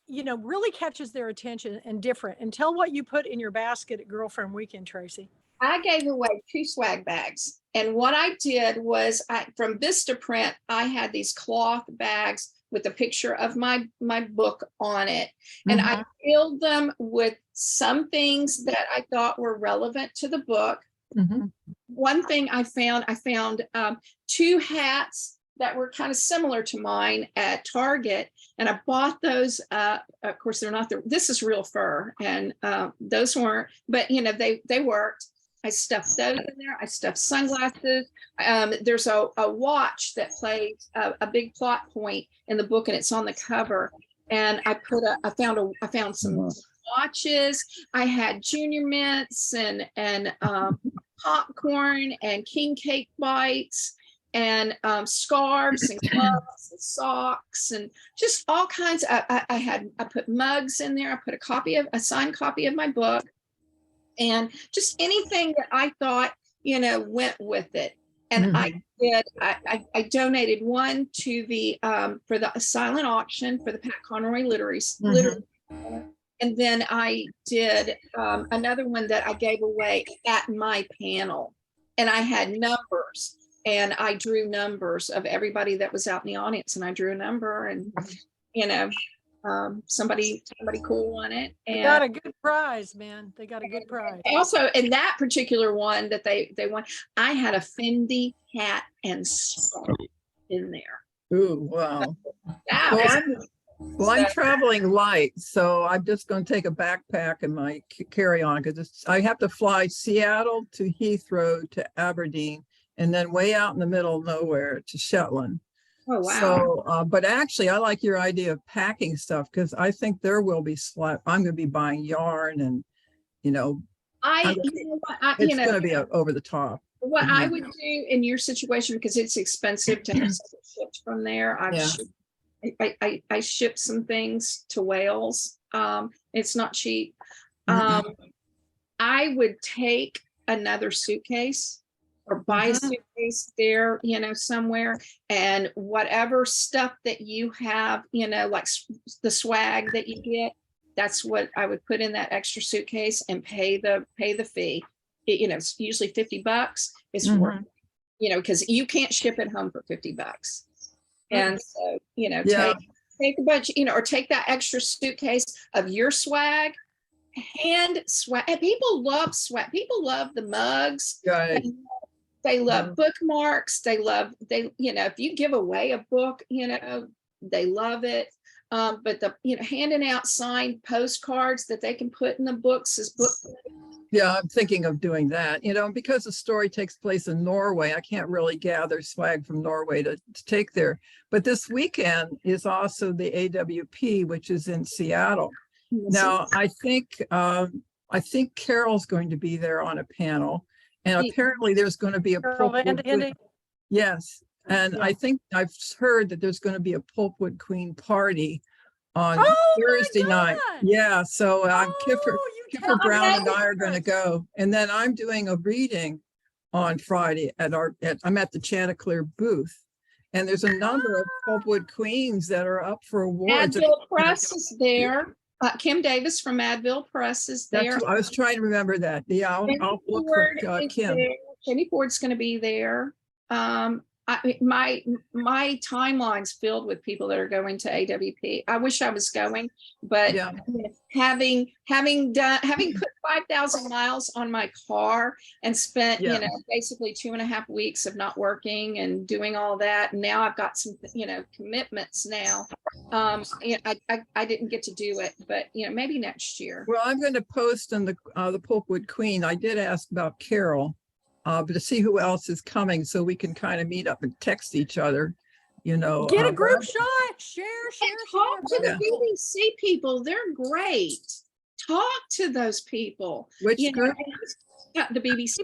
really catches their attention and different, and tell what you put in your basket at Girlfriend Weekend, Tracy. I gave away 2 swag bags. And what I did was from Vistaprint, I had these cloth bags with a picture of my book on it. And I filled them with some things that I thought were relevant to the book. One thing I found 2 hats that were kind of similar to mine at Target. And I bought those. Of course, they're not, this is real fur, and those weren't, but they worked. I stuffed those in there. I stuffed sunglasses. There's a watch that plays a big plot point in the book, and it's on the cover. And I found some watches. I had Junior Mints and popcorn and king cake bites and scarves and gloves and socks and just all kinds. I put mugs in there. I put a signed copy of my book. And just anything that I thought, went with it. And I did. I donated one to the for the silent auction for the Pat Conroy Literary And then I did another one that I gave away at my panel. And I had numbers, and I drew numbers of everybody that was out in the audience, and I drew a number, and you know, somebody cool won it. They And got a good prize, man. They got a good prize. also in that particular one that they won, I had a Fendi hat and scarf in there. Ooh, wow. That Well, was- I'm traveling light, so I'm just going to take a backpack and my carry-on because I have to fly Seattle to Heathrow to Aberdeen and then way out in the middle of nowhere to Shetland. oh wow. So, but actually, I like your idea of packing stuff because I think there will be I'm going to be buying yarn and, you know, I it's going to be over the top. what I would do in your situation, because it's expensive to have something shipped from there. I ship some things to Wales. It's not cheap. I would take another suitcase or buy a suitcase there, you know, somewhere, and whatever stuff that you have, you know, like the swag that you get, that's what I would put in that extra suitcase and pay the fee. You know, it's usually $50. It's worth it, you know, because you can't ship it home for $50. And so, you know, take a bunch, you know, or take that extra suitcase of your swag, hand swag. And people love swag. People love the mugs. Right. They love bookmarks. They, you know, if you give away a book, you know, they love it. But you know, handing out signed postcards that they can put in the books as book. Yeah, I'm thinking of doing that, you know, because the story takes place in Norway. I can't really gather swag from Norway to take there. But this weekend is also the AWP, which is in Seattle. Now, I think Carol's going to be there on a panel, and apparently there's going to be a Pulpwood. Yes, and I think I've heard that there's going to be a Pulpwood Queen party on Thursday night. Yeah, so Kipper Brown and I are going to go, and then I'm doing a reading on Friday I'm at the Chanticleer booth, and there's a number of Pulpwood Queens that are up for awards. Advil Press is there. Kim Davis from Advil Press is there. I was trying to remember that. Yeah, I'll look for Kim. Jenny Ford's going to be there. My timeline's filled with people that are going to AWP. I wish I was going, but having put 5,000 miles on my car and spent you know, basically 2.5 weeks of not working and doing all that, and now I've got some, you know, commitments now. You know, I didn't get to do it, but you know, maybe next year. Well, I'm going to post on the Pulpwood Queen. I did ask about Carol. But to see who else is coming so we can kind of meet up and text each other, you know. Get a group shot, share. Talk to the BBC people. They're great. Talk to those people. Which group? The BBC.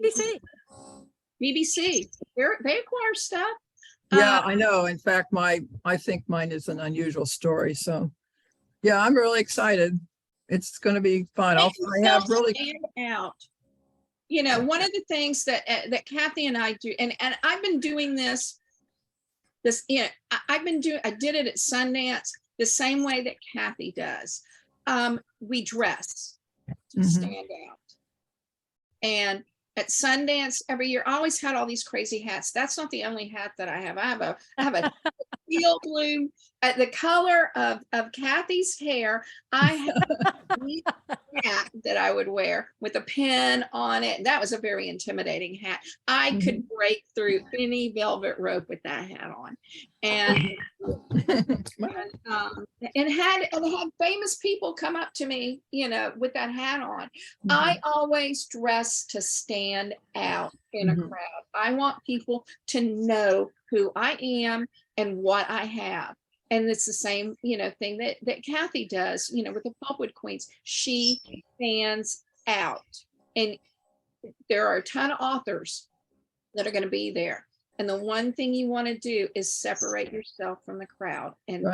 BBC. They acquire stuff. Yeah, I know. In fact, I think mine is an unusual story. So yeah, I'm really excited. It's going to be fun. I have really out. You know, one of the things that Kathy and I do, and I've been doing this, you know, I did it at Sundance the same way that Kathy does. We dress to stand out. And at Sundance every year, I always had all these crazy hats. That's not the only hat that I have. I have a steel blue, the color of Kathy's hair. I have a hat that I would wear with a pin on it. That was a very intimidating hat. I could break through any velvet rope with that hat on, and had famous people come up to me, you know, with that hat on. I always dress to stand out in a crowd. I want people to know who I am and what I have. And it's the same, you know, thing that Kathy does, you know, with the Pulpwood Queens. She stands out. And there are a ton of authors that are going to be there. And the one thing you want to do is separate yourself from the crowd. And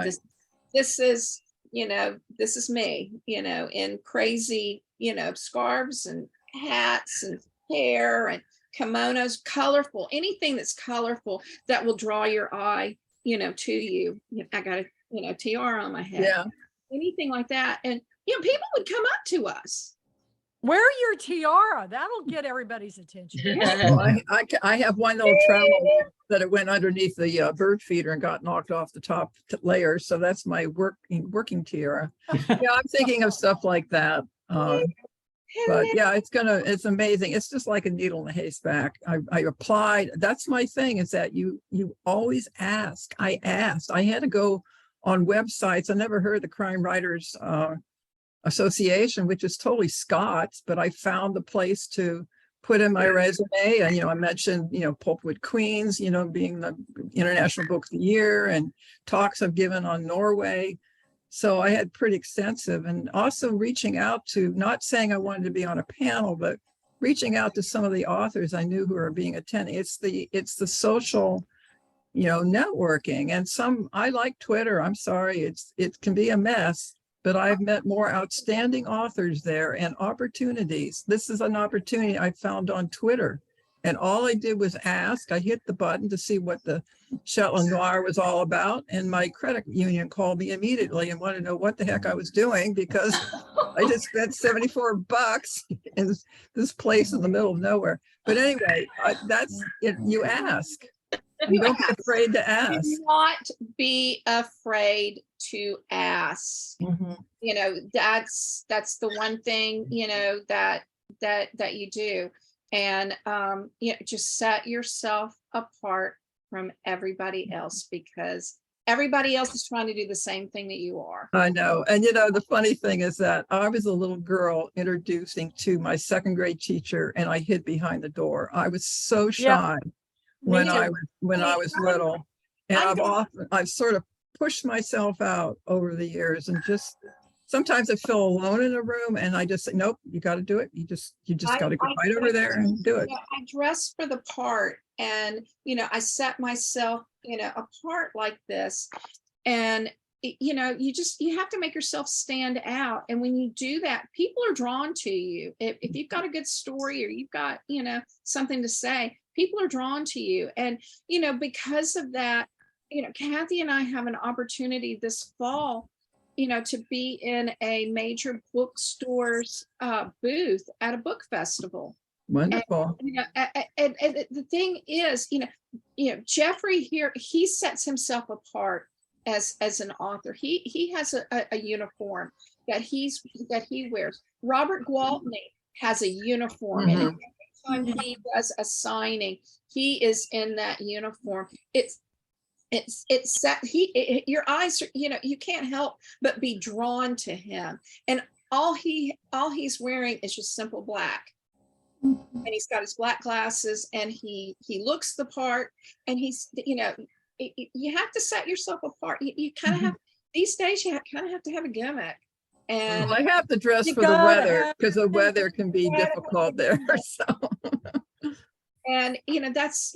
this is, you know, this is me, you know, in crazy, you know, scarves and hats and hair and kimonos, colorful, anything that's colorful that will draw your eye, you know, to you. I got a, you know, tiara on my head. Yeah. anything like that. And, people would come up to us. Wear your tiara. That'll get everybody's attention. Well, I have one little travel that it went underneath the bird feeder and got knocked off the top layer. So that's my working tiara. Yeah, I'm thinking of stuff like that. But yeah, it's amazing. It's just like a needle in a haystack. I applied. That's my thing, is that you always ask. I asked. I had to go on websites. I never heard of the Crime Writers Association, which is totally Scots, but I found the place to put in my resume. And, I mentioned, Pulpwood Queens, being the International Book of the Year, and talks I've given on Norway. So I had pretty extensive, and also reaching out to, not saying I wanted to be on a panel, but reaching out to some of the authors I knew who are being attended. It's the social, networking. And I like Twitter. I'm sorry. It can be a mess, but I've met more outstanding authors there and opportunities. This is an opportunity I found on Twitter. And all I did was ask. I hit the button to see what the Shetland Noir was all about. And my credit union called me immediately and wanted to know what the heck I was doing, because I just spent $74 in this place in the middle of nowhere. But anyway, that's it. You ask. You don't be afraid to ask. Do not be afraid to ask. That's the one thing, that you do. And just set yourself apart from everybody else, because everybody else is trying to do the same thing that you are. I know. And the funny thing is that I was a little girl introducing to my second grade teacher, and I hid behind the door. I was so shy when I was little. And I've sort of pushed myself out over the years, and just sometimes I feel alone in a room, and I just say, nope, you got to do it. You just got to go right over there and do it. I dress for the part, and, I set myself, apart like this. And, you have to make yourself stand out. And when you do that, people are drawn to you. If you've got a good story, or you've got, something to say, people are drawn to you. And, because of that, Kathy and I have an opportunity this fall, to be in a major bookstore's booth at a book festival. Wonderful. And the thing is, Jeffrey here, he sets himself apart as an author. He has a uniform that he wears. Robert Gwaltney has a uniform, and every time he does a signing, he is in that uniform. Your eyes, you can't help but be drawn to him. And all he's wearing is just simple black. And he's got his black glasses, and he looks the part, and he's, you have to set yourself apart. You kind of have, these days, you kind of have to have a gimmick. And I have to dress for the weather, because the weather can be difficult there. So. And, that's,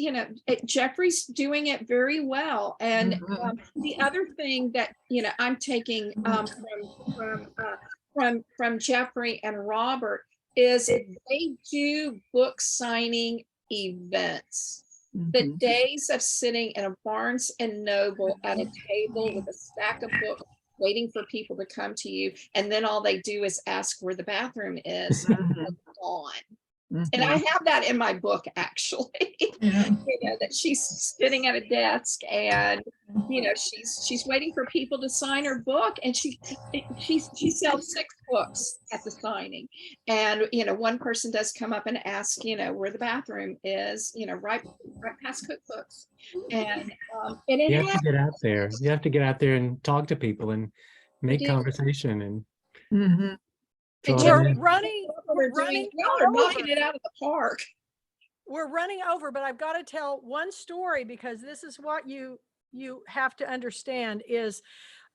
Jeffrey's doing it very well. And the other thing that, I'm taking from Jeffrey and Robert is they do book signing events. The days of sitting in a Barnes and Noble at a table with a stack of books waiting for people to come to you, and then all they do is ask where the bathroom is, gone. And I have that in my book, actually. That she's sitting at a desk, and she's waiting for people to sign her book, and she sells 6 books at the signing. And one person does come up and ask where the bathroom is, right past cookbooks. And you have to get out there. You have to get out there and talk to people and make conversation and. We're running We're knocking it out of the park. We're running over, but I've got to tell one story, because this is what you have to understand is,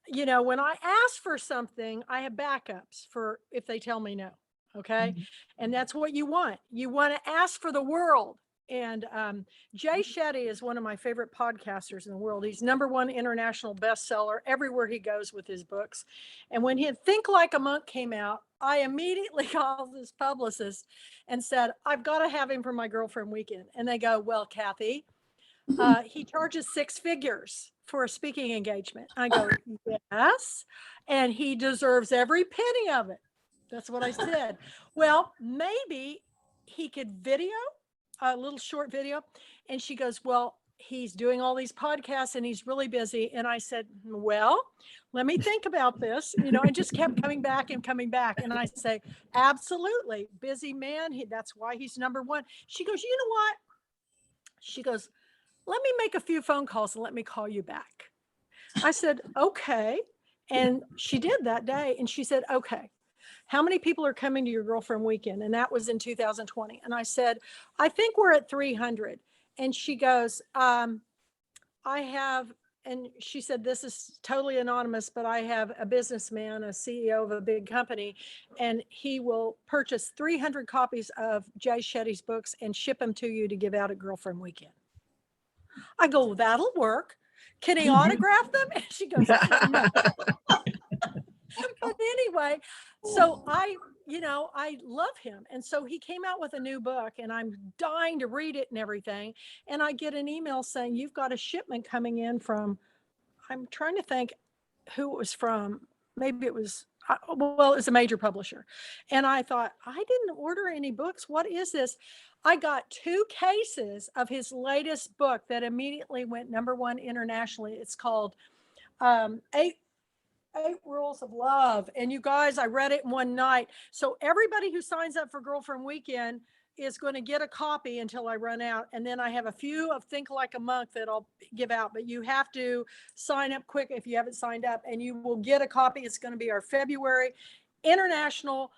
when I ask for something, I have backups for if they tell me no. Okay. And that's what you want. You want to ask for the world. And Jay Shetty is one of my favorite podcasters in the world. He's #1 international bestseller everywhere he goes with his books. And when Think Like a Monk came out, I immediately called his publicist and said, I've got to have him for my girlfriend weekend. And they go, well, Kathy, he charges 6 figures for a speaking engagement. I go, yes. And he deserves every penny of it. That's what I said. Well, maybe he could video a little short video. And she goes, well, he's doing all these podcasts and he's really busy. And I said, well, let me think about this. I just kept coming back and coming back. And I say, absolutely, busy man. That's why he's number one. She goes, you know what? She goes, let me make a few phone calls and let me call you back. I said, okay. And she did that day. And she said, okay, how many people are coming to your girlfriend weekend? And that was in 2020. And I said, I think we're at 300. And she goes, I have, and she said, this is totally anonymous, but I have a businessman, a CEO of a big company, and he will purchase 300 copies of Jay Shetty's books and ship them to you to give out at girlfriend weekend. I go, well, that'll work. Can he autograph them? And she goes, no. But anyway, so I love him. And so he came out with a new book and I'm dying to read it and everything. And I get an email saying, you've got a shipment coming in from, I'm trying to think who it was from. Maybe it was, it was a major publisher. And I thought, I didn't order any books. What is this? I got 2 cases of his latest book that immediately went #1 internationally. It's called Eight Rules of Love. And you guys, I read it in one night. So everybody who signs up for Girlfriend Weekend is going to get a copy until I run out. And then I have a few of Think Like a Monk that I'll give out, but you have to sign up quick if you haven't signed up, and you will get a copy. It's going to be our February International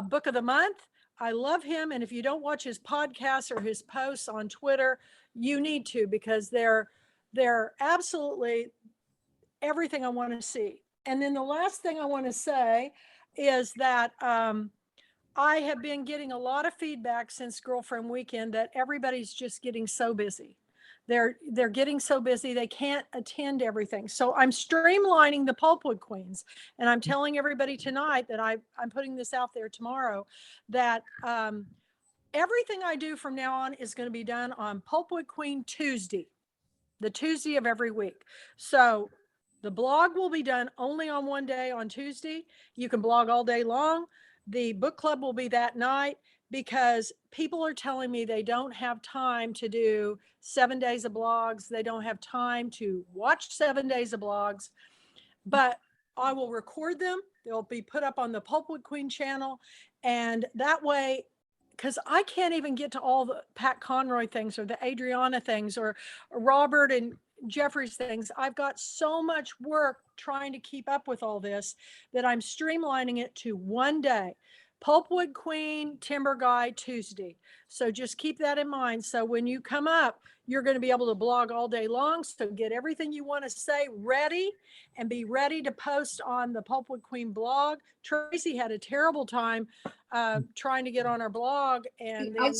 Book of the Month. I love him. And if you don't watch his podcasts or his posts on Twitter, you need to, because they're absolutely everything I want to see. And then the last thing I want to say is that I have been getting a lot of feedback since Girlfriend Weekend that everybody's just getting so busy. They're getting so busy they can't attend everything. So I'm streamlining the Pulpwood Queens, and I'm telling everybody tonight that I'm putting this out there tomorrow, that everything I do from now on is going to be done on Pulpwood Queen Tuesday, the Tuesday of every week. So the blog will be done only on one day, on Tuesday. You can blog all day long. The book club will be that night, because people are telling me they don't have time to do 7 days of blogs. They don't have time to watch 7 days of blogs, but I will record them. They'll be put up on the Pulpwood Queen channel. And that way, because I can't even get to all the Pat Conroy things or the Adriana things or Robert and Jeffrey's things. I've got so much work trying to keep up with all this that I'm streamlining it to one day. Pulpwood Queen, Timber Guy, Tuesday. So just keep that in mind. So when you come up, you're going to be able to blog all day long. So get everything you want to say ready and be ready to post on the Pulpwood Queen blog. Tracy had a terrible time trying to get on our blog, and then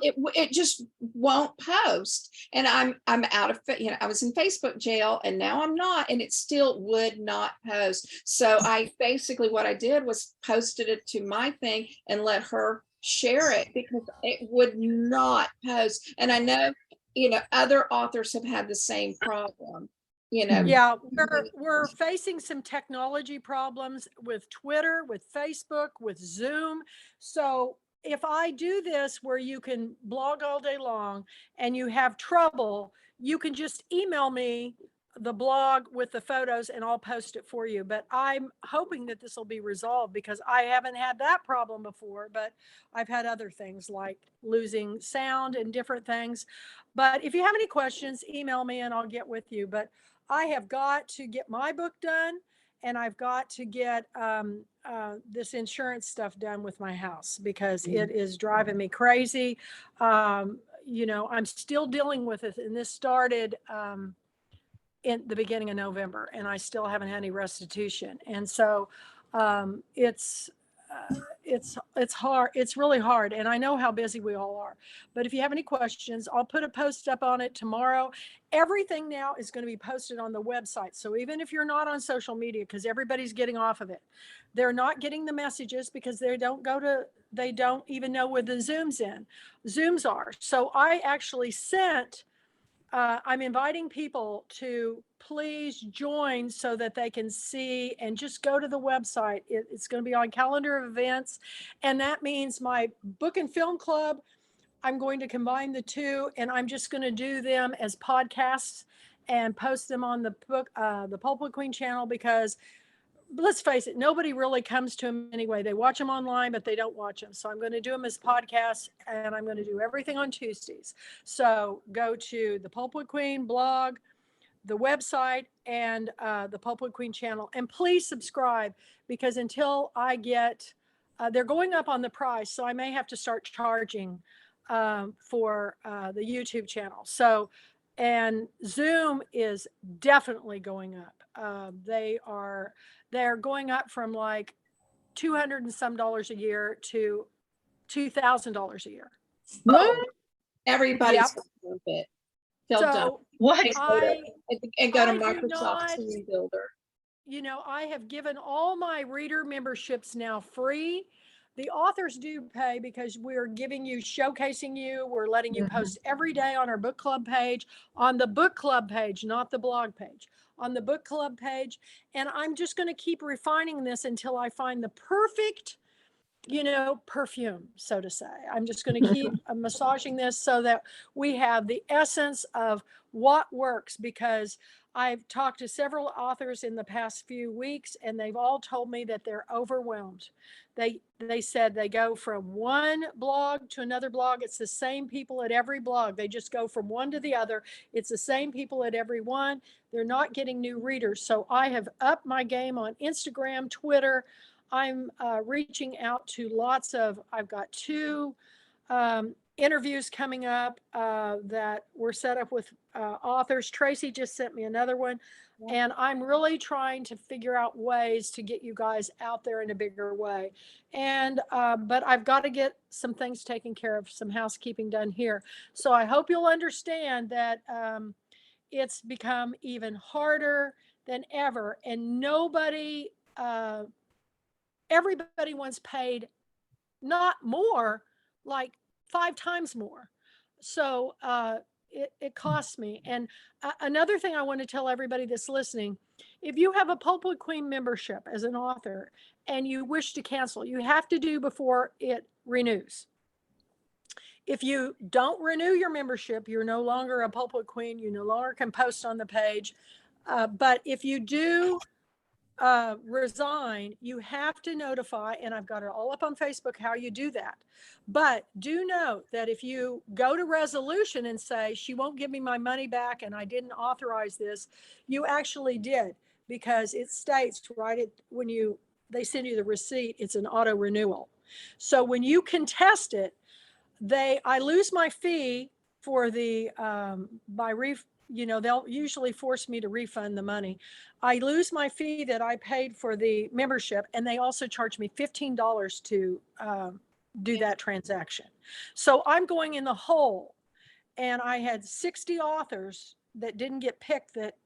it just won't post. And I'm out of, I was in Facebook jail and now I'm not, and it still would not post. So I basically, what I did was posted it to my thing and let her share it, because it would not post. And I know, other authors have had the same problem. Yeah, we're facing some technology problems with Twitter, with Facebook, with Zoom. So if I do this where you can blog all day long and you have trouble, you can just email me the blog with the photos and I'll post it for you. But I'm hoping that this will be resolved, because I haven't had that problem before, but I've had other things like losing sound and different things. But if you have any questions, email me and I'll get with you. But I have got to get my book done, and I've got to get this insurance stuff done with my house, because it is driving me crazy. I'm still dealing with it, and this started in the beginning of November, and I still haven't had any restitution. And so it's hard. It's really hard. And I know how busy we all are, but if you have any questions, I'll put a post up on it tomorrow. Everything now is going to be posted on the website. So even if you're not on social media, because everybody's getting off of it, they're not getting the messages because they don't even know where the Zooms are. So I actually I'm inviting people to please join so that they can see, and just go to the website. It's going to be on calendar of events. And that means my book and film club, I'm going to combine the two, and I'm just going to do them as podcasts and post them on the Pulpwood Queen channel, because let's face it, nobody really comes to them anyway. They watch them online, but they don't watch them. So I'm going to do them as podcasts, and I'm going to do everything on Tuesdays. So go to the Pulpwood Queen blog, the website, and the Pulpwood Queen channel. And please subscribe, because until I get, they're going up on the price, so I may have to start charging for the YouTube channel. So, and Zoom is definitely going up. They're going up from like $200 and some a year to $2,000 a year. What? Everybody's Yep. gonna do it. They'll done. So What? And go to I do Microsoft not- Screen Builder. you know, I have given all my reader memberships now free. The authors do pay, because we're giving you, showcasing you, we're letting you post every day on our book club page, on the book club page, not the blog page, on the book club page. And I'm just going to keep refining this until I find the perfect, you know, perfume, so to say. I'm just going to keep massaging this so that we have the essence of what works, because I've talked to several authors in the past few weeks, and they've all told me that they're overwhelmed. They said they go from one blog to another blog. It's the same people at every blog. They just go from one to the other. It's the same people at every one. They're not getting new readers. So I have upped my game on Instagram, Twitter. I'm reaching out to lots of, I've got 2 interviews coming up that were set up with authors. Tracy just sent me another one. And I'm really trying to figure out ways to get you guys out there in a bigger way. And, but I've got to get some things taken care of, some housekeeping done here. So I hope you'll understand that it's become even harder than ever. And nobody, everybody wants paid, not more, like 5 times more. So it costs me. And another thing I want to tell everybody that's listening, if you have a Pulpwood Queen membership as an author and you wish to cancel, you have to do before it renews. If you don't renew your membership, you're no longer a Pulpwood Queen. You no longer can post on the page. But if you do resign, you have to notify, and I've got it all up on Facebook how you do that. But do note that if you go to resolution and say, she won't give me my money back and I didn't authorize this, you actually did, because it states when they send you the receipt, it's an auto renewal. So when you contest it, I lose my fee for the they'll usually force me to refund the money. I lose my fee that I paid for the membership, and they also charge me $15 to do that transaction. So I'm going in the hole, and I had 60 authors that didn't get picked that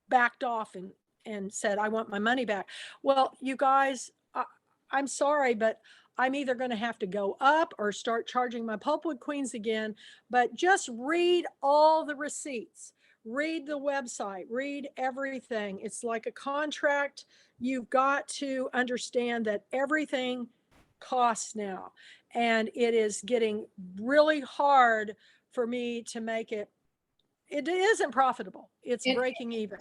backed off and said, I want my money back. Well, you guys, I'm sorry, but I'm either going to have to go up or start charging my Pulpwood Queens again. But just read all the receipts, read the website, read everything. It's like a contract. You've got to understand that everything costs now. And it is getting really hard for me to make it. It isn't profitable. It's breaking even.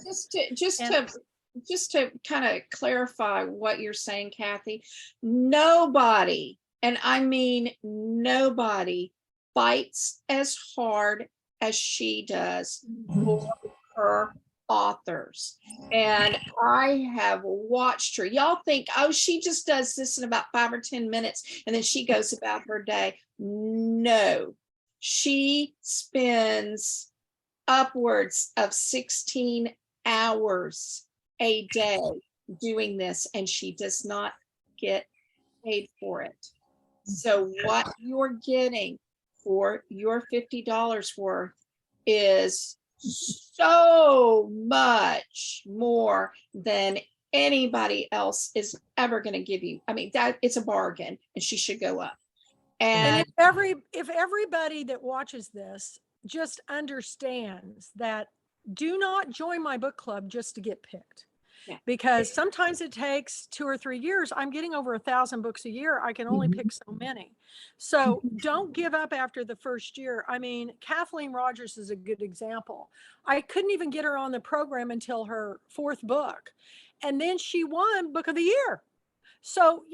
Just to kind of clarify what you're saying, Kathy, nobody, and I mean nobody, fights as hard as she does for her authors. And I have watched her. Y'all think, oh, she just does this in about 5 or 10 minutes and then she goes about her day. No, she spends upwards of 16 hours a day doing this, and she does not get paid for it. So what you're getting for your $50 worth is so much more than anybody else is ever going to give you. I mean, that it's a bargain, and she should go up. And if everybody that watches this just understands that do not join my book club just to get picked. Yeah. Because sometimes it takes 2 or 3 years. I'm getting over 1,000 books a year. I can only pick so many. So don't give up after the first year. I mean, Kathleen Rogers is a good example. I couldn't even get her on the program until her 4th book. And then she won Book of the Year. So,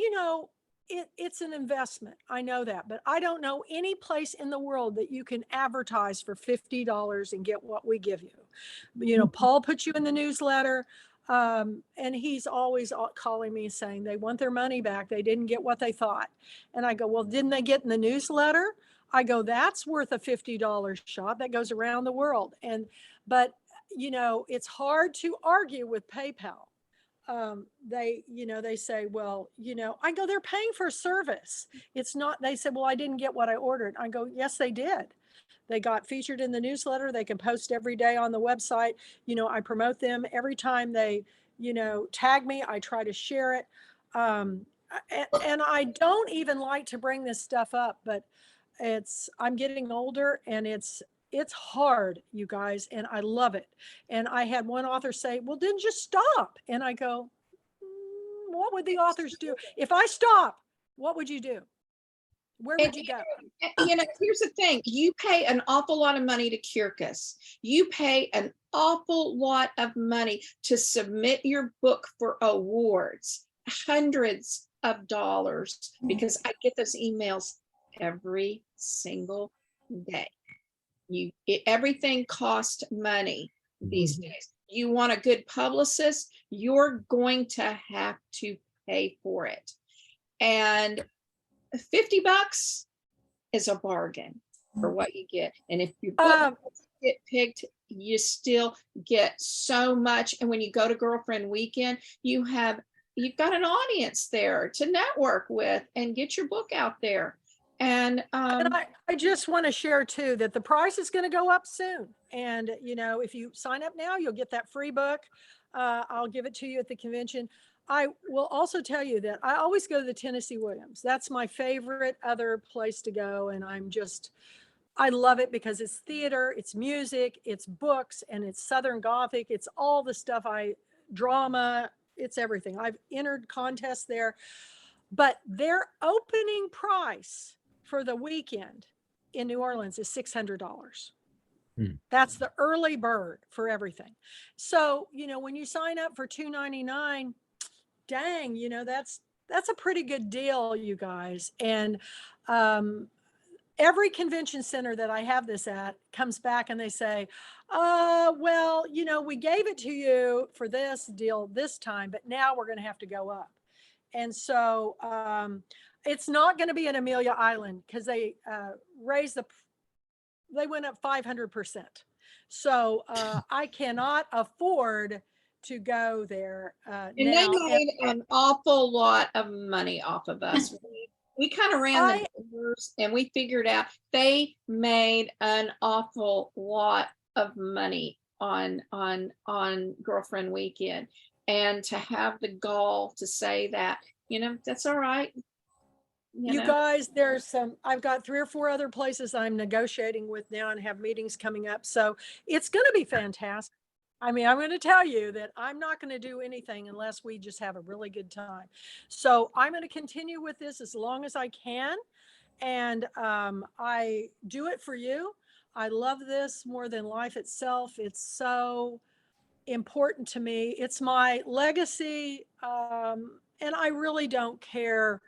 it's an investment. I know that, but I don't know any place in the world that you can advertise for $50 and get what we give you. Paul puts you in the newsletter. And he's always calling me saying they want their money back. They didn't get what they thought. And I go, well, didn't they get in the newsletter? I go, that's worth a $50 shot that goes around the world. But it's hard to argue with PayPal. They say, well, I go, they're paying for a service. It's not, they said, well, I didn't get what I ordered. I go, yes, they did. They got featured in the newsletter. They can post every day on the website. I promote them every time they, tag me. I try to share it. And I don't even like to bring this stuff up, but I'm getting older and it's hard, you guys, and I love it. And I had one author say, well, then just stop. And I go, what would the authors do? If I stop, what would you do? Where would you go? Here's the thing. You pay an awful lot of money to Kirkus. You pay an awful lot of money to submit your book for awards, hundreds of dollars, because I get those emails every single day. Everything costs money these days. You want a good publicist, you're going to have to pay for it. And $50 is a bargain for what you get. And if your book get picked, you still get so much. And when you go to Girlfriend Weekend, you've got an audience there to network with and get your book out there. And I just want to share too that the price is going to go up soon. And if you sign up now, you'll get that free book. I'll give it to you at the convention. I will also tell you that I always go to the Tennessee Williams. That's my favorite other place to go. And I love it because it's theater, it's music, it's books, and it's Southern Gothic. It's all the stuff drama, it's everything. I've entered contests there, but their opening price for the weekend in New Orleans is $600. That's the early bird for everything. So, when you sign up for $299, dang, that's a pretty good deal, you guys. And every convention center that I have this at comes back and they say, well, we gave it to you for this deal this time, but now we're going to have to go up. And so it's not going to be an Amelia Island because they they went up 500%. So I cannot afford to go there and now. they made an awful lot of money off of us. We kind of ran the numbers and we figured out they made an awful lot of money on Girlfriend Weekend. And to have the gall to say that, that's all right. You guys, I've got 3 or 4 other places I'm negotiating with now and have meetings coming up. So it's going to be fantastic. I mean, I'm going to tell you that I'm not going to do anything unless we just have a really good time. So I'm going to continue with this as long as I can. And I do it for you. I love this more than life itself. It's so important to me. It's my legacy. And I really don't care,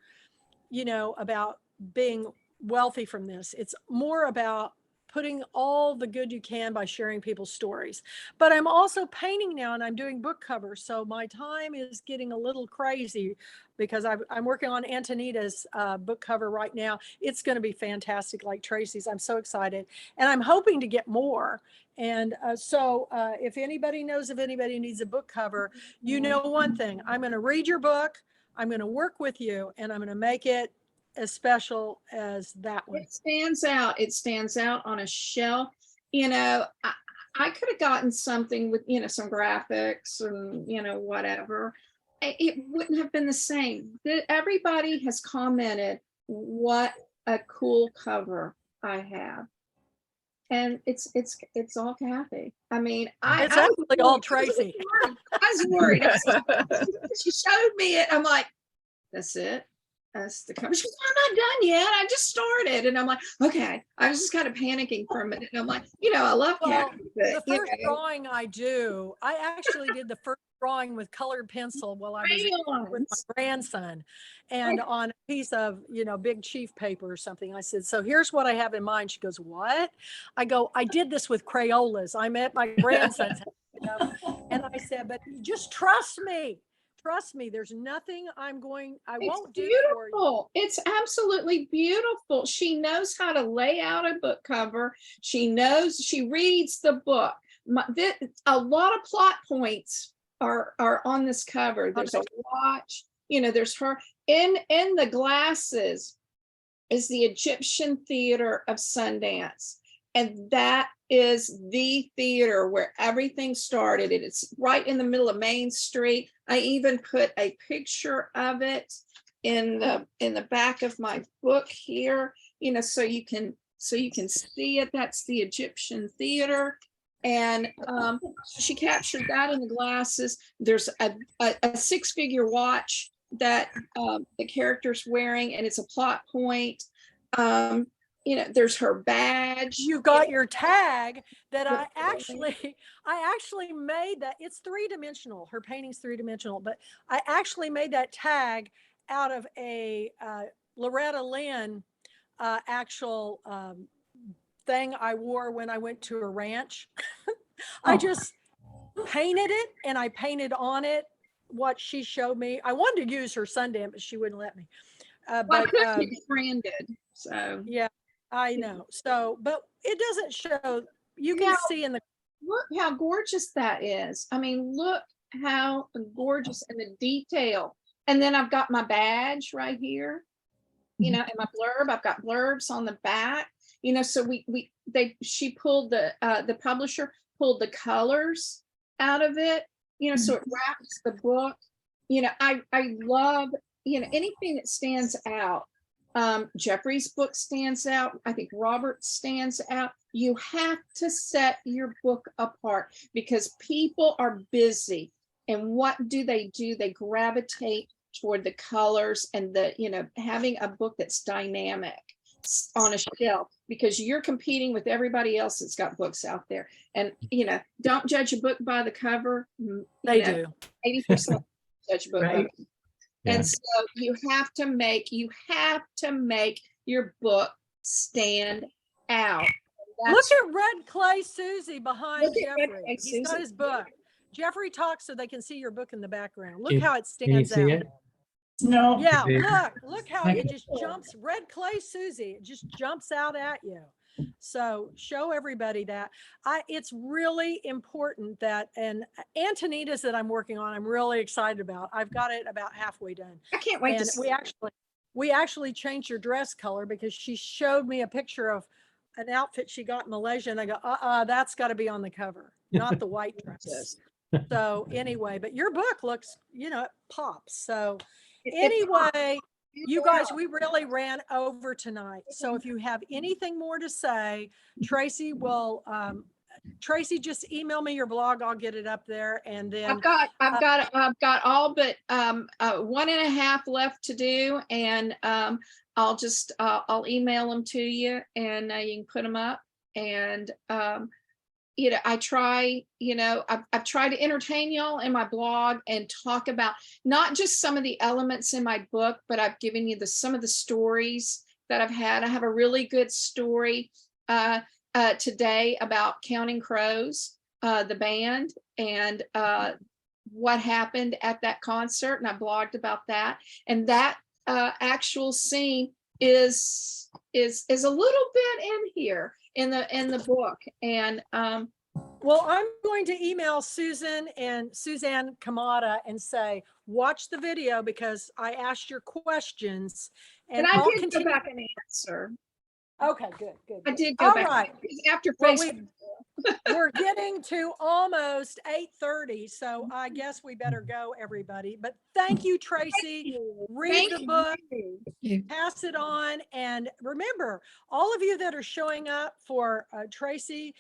about being wealthy from this. It's more about putting all the good you can by sharing people's stories. But I'm also painting now and I'm doing book covers. So my time is getting a little crazy because I'm working on Antonita's book cover right now. It's going to be fantastic, like Tracy's. I'm so excited. And I'm hoping to get more. And so if anybody knows if anybody needs a book cover, one thing, I'm going to read your book. I'm going to work with you and I'm going to make it as special as that one. It stands out. It stands out on a shelf. I could have gotten something with, some graphics and, whatever. It wouldn't have been the same. Everybody has commented what a cool cover I have. and it's all Kathy. I mean, It's I was actually all worried. Tracy. I was worried. She showed me it. I'm like, that's it. That's the cover. She goes, I'm not done yet. I just started. And I'm like, okay. I was just kind of panicking for a minute. And I'm like, I love Well, Kathy, the but first drawing I do, I actually did the first drawing with colored pencil while I was with my crayons. grandson, and on a piece of, Big Chief paper or something. I said, so here's what I have in mind. She goes, what? I go, I did this with Crayolas. I'm at my grandson's house, and I said, but just trust me. Trust me, there's nothing I won't do for you. Beautiful. It's absolutely beautiful. She knows how to lay out a book cover. She reads the book. A lot of plot points are on this cover. There's a watch, there's her in the glasses is the Egyptian Theater of Sundance. And that is the theater where everything started. It's right in the middle of Main Street. I even put a picture of it in the back of my book here, so you can see it. That's the Egyptian Theater. And she captured that in the glasses. There's a 6-figure watch that the character's wearing, and it's a plot point. There's her badge. You got your tag that I actually made that. It's 3-dimensional. Her painting's 3-dimensional, but I actually made that tag out of a Loretta Lynn actual thing I wore when I went to a ranch. I just painted it, and I painted on it what she showed me. I wanted to use her Sundance, but she wouldn't let me. But it's branded, so yeah, I know. So, but it doesn't show. You can see in the. Look how gorgeous that is. I mean, look how gorgeous, and the detail. And then I've got my badge right here, and my blurb. I've got blurbs on the back. So she pulled the publisher pulled the colors out of it. So it wraps the book. I love anything that stands out. Jeffrey's book stands out. I think Robert stands out. You have to set your book apart because people are busy. And what do? They gravitate toward the colors and having a book that's dynamic on a shelf, because you're competing with everybody else that's got books out there. And, don't judge a book by the cover. They do. 80% judge a book by the cover. Yeah. And so you have to make your book stand out. Look at Red Clay Susie behind Look at Red Jeffrey. Clay He's got Susie. his book. Jeffrey talks so they can see your book in the background. Look Can- how it Can you stands see out. it? No. Yeah, Big. look how it just jumps. Red Clay Susie, it just jumps out at you. So show everybody that. It's really important that, and Antonita's that I'm working on, I'm really excited about. I've got it about halfway done. I can't wait to And see. we actually changed your dress color because she showed me a picture of an outfit she got in Malaysia, and I go, that's got to be on the cover, not the white dress. So anyway, but your book looks, it pops. So anyway, you guys, we really ran over tonight. So if you have anything more to say, Tracy will, Tracy, just email me your blog. I'll get it up there. And then I've got all but 1.5 left to do, and I'll email them to you, and you can put them up. And I try, I've tried to entertain y'all in my blog and talk about not just some of the elements in my book, but I've given you some of the stories that I've had. I have a really good story today about Counting Crows, the band, and what happened at that concert. And I blogged about that. And that actual scene is a little bit in here in the book. And well, I'm going to email Susan and Suzanne Kamada and say, watch the video because I asked your questions, and I I'll did continue. go back and answer. Okay, good. I did go All back right. after Well, Facebook. We're getting to almost 8:30, so I guess we better go, everybody. But thank you, Tracy. Read the book, pass it on, and remember, all of you that are showing up for Tracy,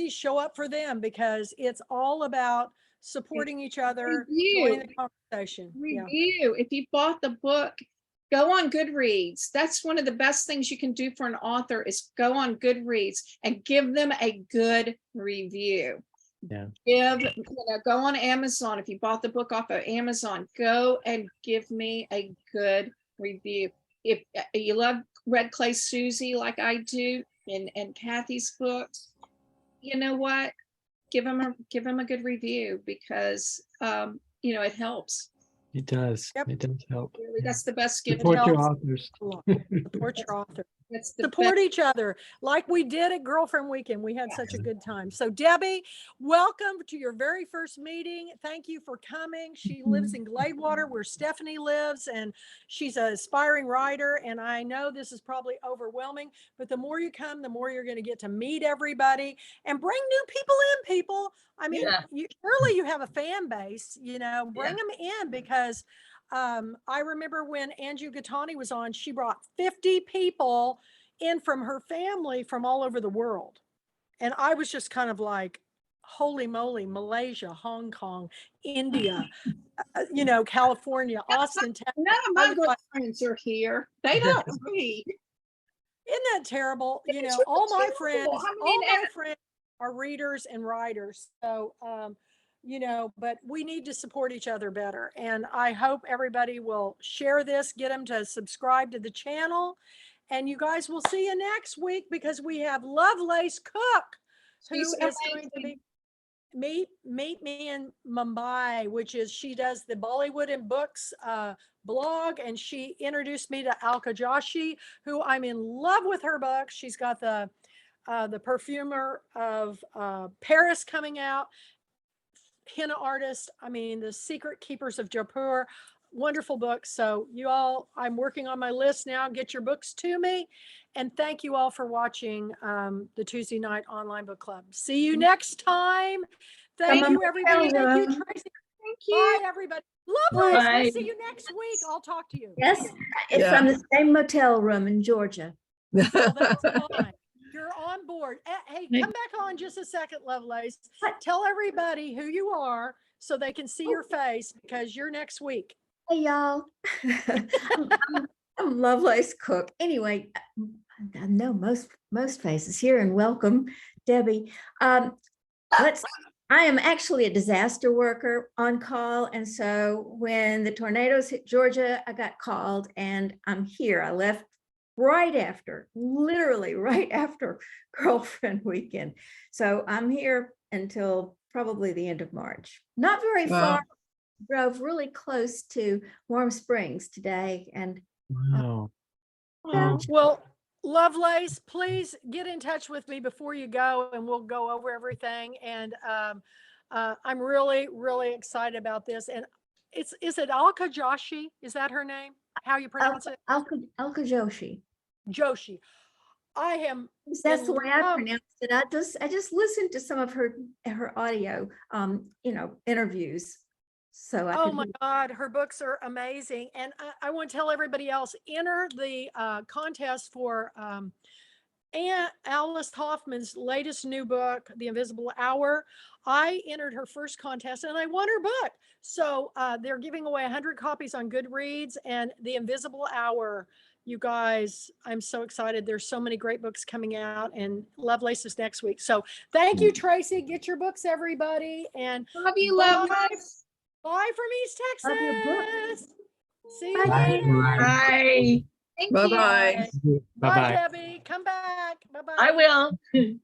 show up for them, because it's all about supporting each other, joining the conversation. Yeah. Review. If you bought the book, go on Goodreads. That's one of the best things you can do for an author, is go on Goodreads and give them a good review. Yeah. Go on Amazon. If you bought the book off of Amazon, go and give me a good review. If you love Red Clay Susie like I do, and Kathy's books, you know what? Give them a good review, because it helps. It does. Yep. It does help. Really, that's the best gift. Support your helps. authors. Support your author. That's the Support best. each other like we did at Girlfriend Weekend. We had such a good time. So Debbie, welcome to your very first meeting. Thank you for coming. She lives in Gladewater, where Stephanie lives, and she's an aspiring writer. And I know this is probably overwhelming, but the more you come, the more you're going to get to meet everybody and bring new people in, people. I mean, surely you have a fan base, bring them in, because I remember when Angie Gattani was on, she brought 50 people in from her family from all over the world. And I was just kind of like, holy moly, Malaysia, Hong Kong, India, California, Austin, Texas. None of my good friends are here. They don't read. Isn't that terrible? It's All my terrible. friends, I all mean, my friends are readers and writers. So, but we need to support each other better. And I hope everybody will share this, get them to subscribe to the channel. And you guys will see you next week, because we have Lovelace Cook, who She's is going to be meet me in Mumbai, which is, she does the Bollywood and Books blog, and she introduced me to Alka Joshi, who I'm in love with her books. She's got the Perfumer of Paris coming out, henna artist. I mean, The Secret Keepers of Jaipur, wonderful book. So you all, I'm working on my list now. Get your books to me. And thank you all for watching the Tuesday Night Online Book Club. See you next time. Thank you, everybody. Thank you, Tracy. Thank you. Bye, everybody. Lovelace, Bye. we'll see you next week. I'll talk to you. Yes, it's Yeah. from the same motel room in Georgia. Well, that's fine. You're on board. Hey, come back on just a second, Lovelace. What? Tell everybody who you are so they can see your face, because you're next week. Hey, y'all. I'm Lovelace Cook. Anyway, I know most faces here, and welcome, Debbie. I am actually a disaster worker on call. And so when the tornadoes hit Georgia, I got called, and I'm here. I left literally right after Girlfriend Weekend. So I'm here until probably the end of March. Not very Wow. far. Drove really close to Warm Springs today. And Wow. Well, Lovelace, please get in touch with me before you go, and we'll go over everything. And I'm really, really excited about this. And is it Alka Joshi? Is that her name? How you pronounce it? Alka Joshi. Joshi. I am. That's the way I love- pronounced it. I just listened to some of her audio, interviews. So I Oh could my God, her books are amazing. And I want to tell everybody else, enter the contest for Alice Hoffman's latest new book, The Invisible Hour. I entered her first contest and I won her book. So they're giving away 100 copies on Goodreads, and The Invisible Hour. You guys, I'm so excited. There's so many great books coming out, and Lovelace is next week. So thank you, Tracy. Get your books, everybody. And Love you, bye. Lovelace. Bye from East Love your book. Texas. See you Bye. later. Bye. Thank Bye-bye. you. Bye, Bye-bye. Debbie. Come back. Bye-bye. I will. Okay.